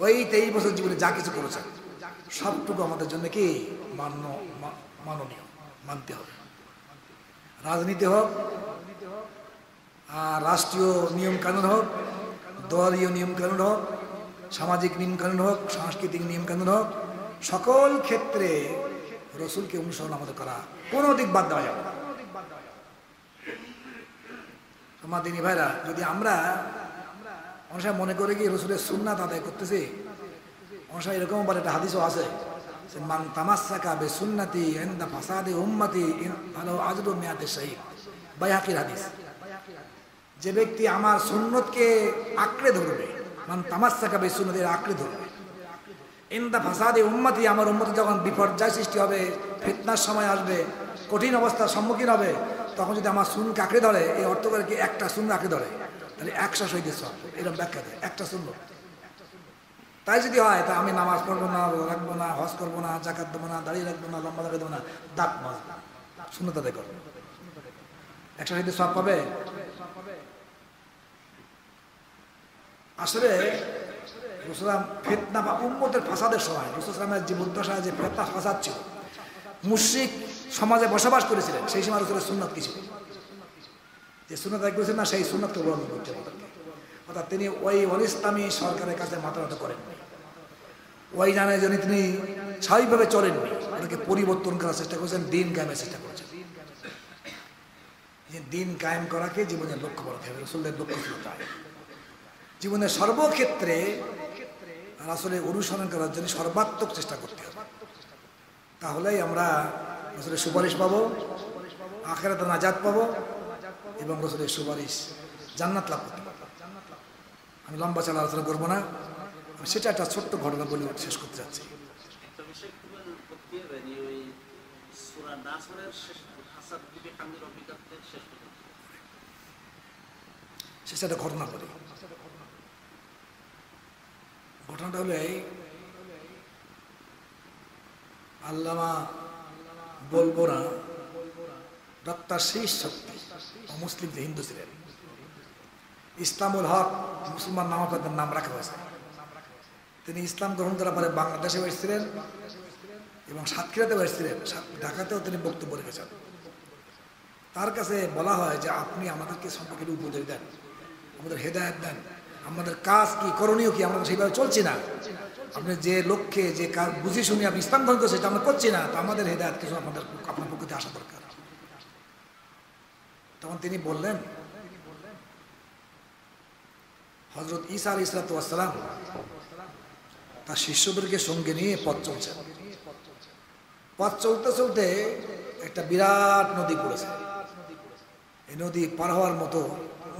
ওই 23 বছর জীবনে যা কিছু করেছেন সবটুকু আমাদের জন্য কি মাননীয়, মানতে হবে। রাজনীতি হোক, আর রাষ্ট্রীয় নিয়ম কানুন হোক, দলীয় নিয়ম কানুন হোক, সামাজিক নিয়ম কানুন হোক, সাংস্কৃতিক নিয়ম কানুন হোক, সকল ক্ষেত্রে রসুলকে অনুসরণ আমাদের করা, কোনো দিক বাদ দেওয়া যাবে না। সম্মানিত ভাইরা, যদি আমরা অনেক মনে করে কি রসুলের সুন্নাত আদায় করতেছি, অনেক এরকম বলে, একটা হাদিসও আছে, মান তামাসসাকা বিসুন্নতি ইনদা ফাসাদি উম্মতি ফালাহু আজরু মিআতি শাহীদ, বাইহাকির হাদিস। যে ব্যক্তি আমার সুন্নতকে আঁকড়ে ধরবে, মান তামাসসাকা বিসুন্নতি, আঁকড়ে ধরবে, ইনদা ফাসাদি উম্মতি, আমার উম্মত যখন বিপর্যয় সৃষ্টি হবে, ফিতনার সময় আসবে, কঠিন অবস্থার সম্মুখীন হবে, তখন যদি আমার সুন্নতকে আঁকড়ে ধরে, এই অর্থ করে কি একটা সুন্নত আঁকড়ে ধরে, তাহলে 100 শহীদের সওয়াব, এরকম ব্যাখ্যা দেয়, একটা সুন্নত। তাই যদি হয়, তা আমি নামাজ পড়বো না, রাখবো না, হজ করবো না, জাকাত দেবো না, দাঁড়িয়ে রাখবো না, লম্বা দাঁড়িয়ে দেবো না, দাঁত মাজবো, সুন্নত আদায় করবো, 100 শহীদের সওয়াব পাবে। আসলে রসুলাম ফিতনা বা উম্মতের ফাসাদের সময়, রসুলামের যে মুদ্রাসায় যে ফিতনা ফাসাদ ছিল, মুশরিক সমাজে বসবাস করেছিলেন, সেই সময় রসুলের সুন্নত কি ছিল? যে সুন্নত আদায় করেছেন না, সেই সুন্নতকে গ্রহণ করতে হবে। অর্থাৎ তিনি ওই ইসলামী সরকারের কাছে মাথা নত করেননি, ওই জানার জন্য তিনি স্বাভাবিকভাবে চলেননি, ওটাকে পরিবর্তন করার চেষ্টা করেছেন, দিন কায়েমের চেষ্টা করেছেন। দিন কায়েম করাকে জীবনের লক্ষ্য বলতে হবে, রসুলের লক্ষ্য ছিল তাই। জীবনের সর্বক্ষেত্রে রাসূলের অনুসরণ করার জন্য সর্বাত্মক চেষ্টা করতে হবে, তাহলেই আমরা রাসূলের সুপারিশ পাবো, আখিরাতে নাজাত পাবো, এবং রাসূলের সুপারিশ জান্নাত লাভ করতে পারবো। আমি লম্বা চালা আলোচনা করবো না, সেটা একটা ছোট্ট ঘটনা বলে শেষ করতে যাচ্ছি। শেষে একটা ঘটনা বলি। ঘটনাটা হলো এই, আল্লামা বলবো না, ডক্টর শেষ শক্তি মুসলিম যে হিন্দু ছিলেন, ইসলামুল হক মুসলমান নামক তাদের নাম রাখা হয়েছে। তিনি ইসলাম গ্রহণ করার পরে বাংলাদেশে এসেছিলেন এবং সাতক্ষীরাতেও এসেছিলেন, ঢাকাতেও তিনি বক্তব্য রেখেছেন। তার কাছে বলা হয় যে আপনি আমাদেরকে সম্পর্কে উপদেশ দেন, আমাদের হেদায়েত দেন, আমাদের কাজ কি, করণীয় কি, আমরা সেইভাবে চলছি না, আপনি যে লক্ষ্যে যে কাজ বুঝে শুনি আপনি ইসলাম গ্রহণ করছেন সেটা আমরা করছি না, তো আমাদের হেদায়েত কিছু আপনার পক্ষে আসা দরকার। তখন তিনি বললেন, হযরত ঈসা আলাইহিস সালাম তার শিষ্যদেরকে সঙ্গে নিয়ে পথ চলছেন। পথ চলতে চলতে একটা বিরাট নদী পড়েছে। এই নদী পার হওয়ার মতো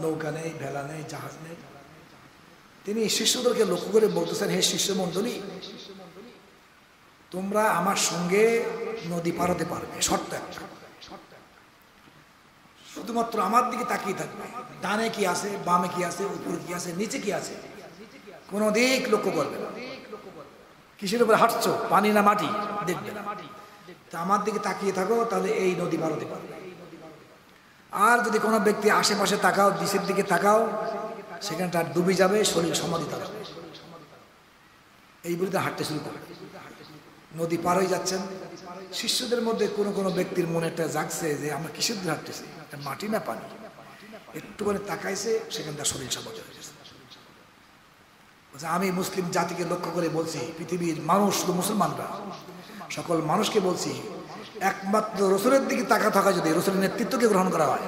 নৌকা নেই, ভেলা নেই, জাহাজ নেই। তিনি শিষ্যদেরকে লক্ষ্য করে বলতেছেন, হে শিষ্যমণ্ডলী, তোমরা আমার সঙ্গে নদী পার হতে পারবে, শর্ত একটা, শুধুমাত্র আমার দিকে তাকিয়ে থাকবে। ডানে কি আছে, বামে কি আছে, উপরে কি আছে, নিচে কি আছে, কোনো দিক লক্ষ্য করবে না। কিসের উপরে হাঁটছো, পানি না মাটি, দেখবে না। তা আমার দিকে তাকিয়ে থাকো, তাহলে এই নদী পার হতে পারবে। আর যদি কোনো ব্যক্তি আশেপাশে তাকাও, নিচের দিকে তাকাও, সেখানটা ডুবে যাবে, শরীর সমাধি থাকবে। এই বলে হাঁটতে শুরু করে নদী পার হয়ে যাচ্ছেন। শিষ্যদের মধ্যে কোনো কোনো ব্যক্তির মনে একটা জাগছে যে আমরা কিসের দিকে হাঁটতেছি, মাটি না পানি। একটুখানি তাকাইছে, সেখানটা শরীর সমাধি হয়ে গেছে। আমি মুসলিম জাতিকে লক্ষ্য করে বলছি, পৃথিবীর মানুষ, শুধু মুসলমানরা, সকল মানুষকে বলছি, একমাত্র রসুলের দিকে তাকা থাকা, যদি রসুলের নেতৃত্বকে গ্রহণ করা হয়,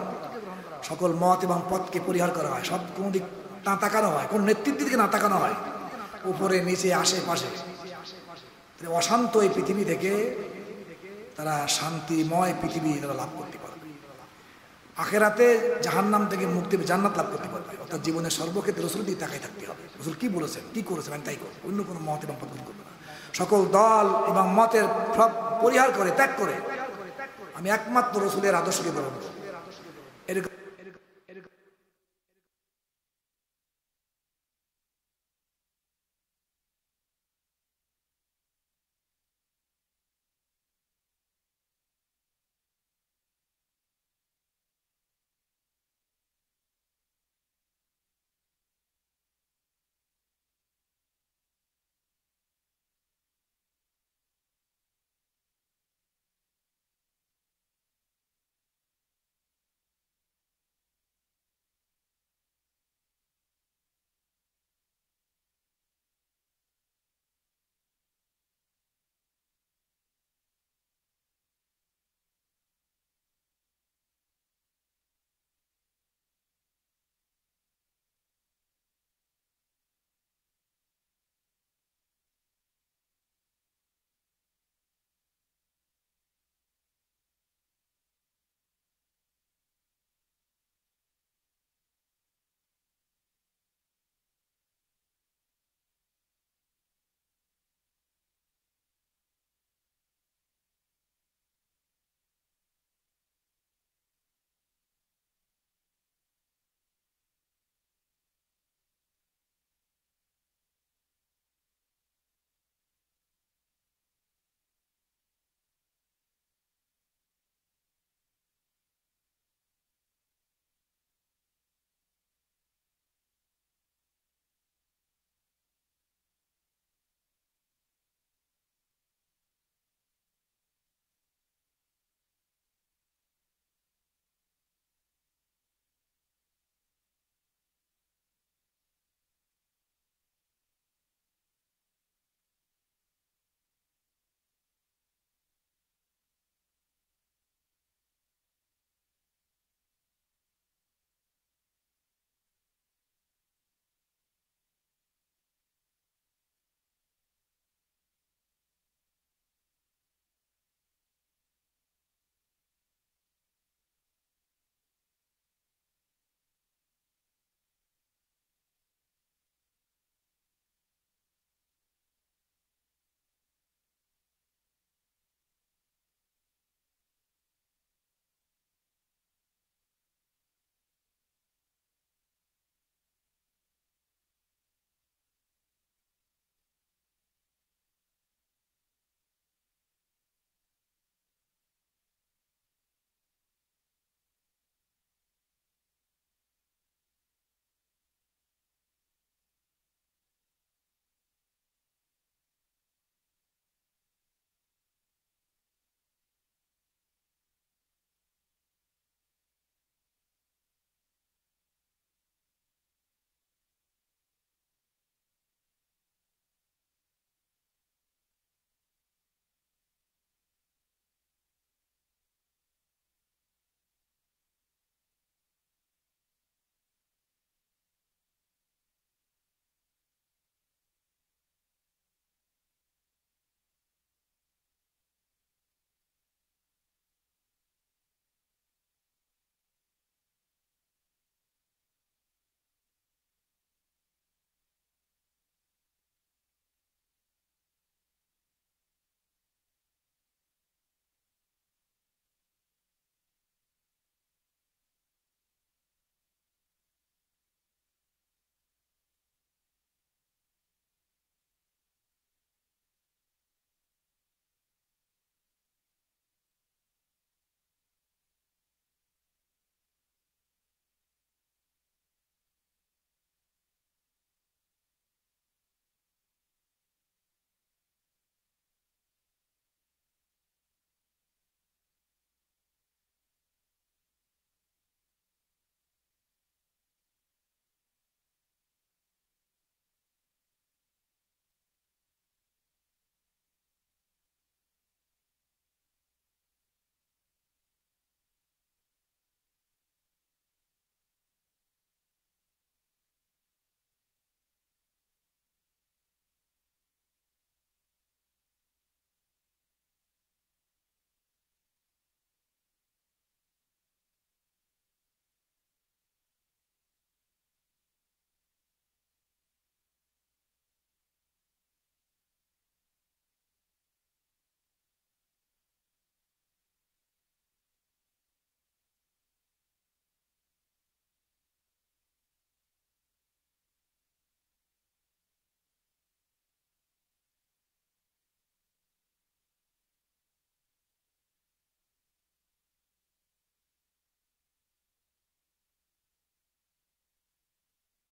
সকল মত এবং পথকে পরিহার করা হয়, সব কোনো দিক না তাকানো হয়, কোন নেতৃত্বের দিকে না তাকানো হয়, উপরে নিচে আশেপাশে, অশান্ত এই পৃথিবী থেকে তারা শান্তিময় পৃথিবী তারা লাভ করতে পারবে। আখেরাতে জাহান্নাম থেকে মুক্তি, জান্নাত লাভ করতে পারবে। অর্থাৎ জীবনের সর্বক্ষেত্রে রসুলের দিকে তাকাই থাকতে হবে। রসুল কি বলেছেন, কি করেছেন, আমি তাই করবো, অন্য কোনো মত এবং পথ করবো না। সকল দল এবং মতের সব পরিহার করে, ত্যাগ করে আমি একমাত্র রসুলের আদর্শকে গ্রহণ করব।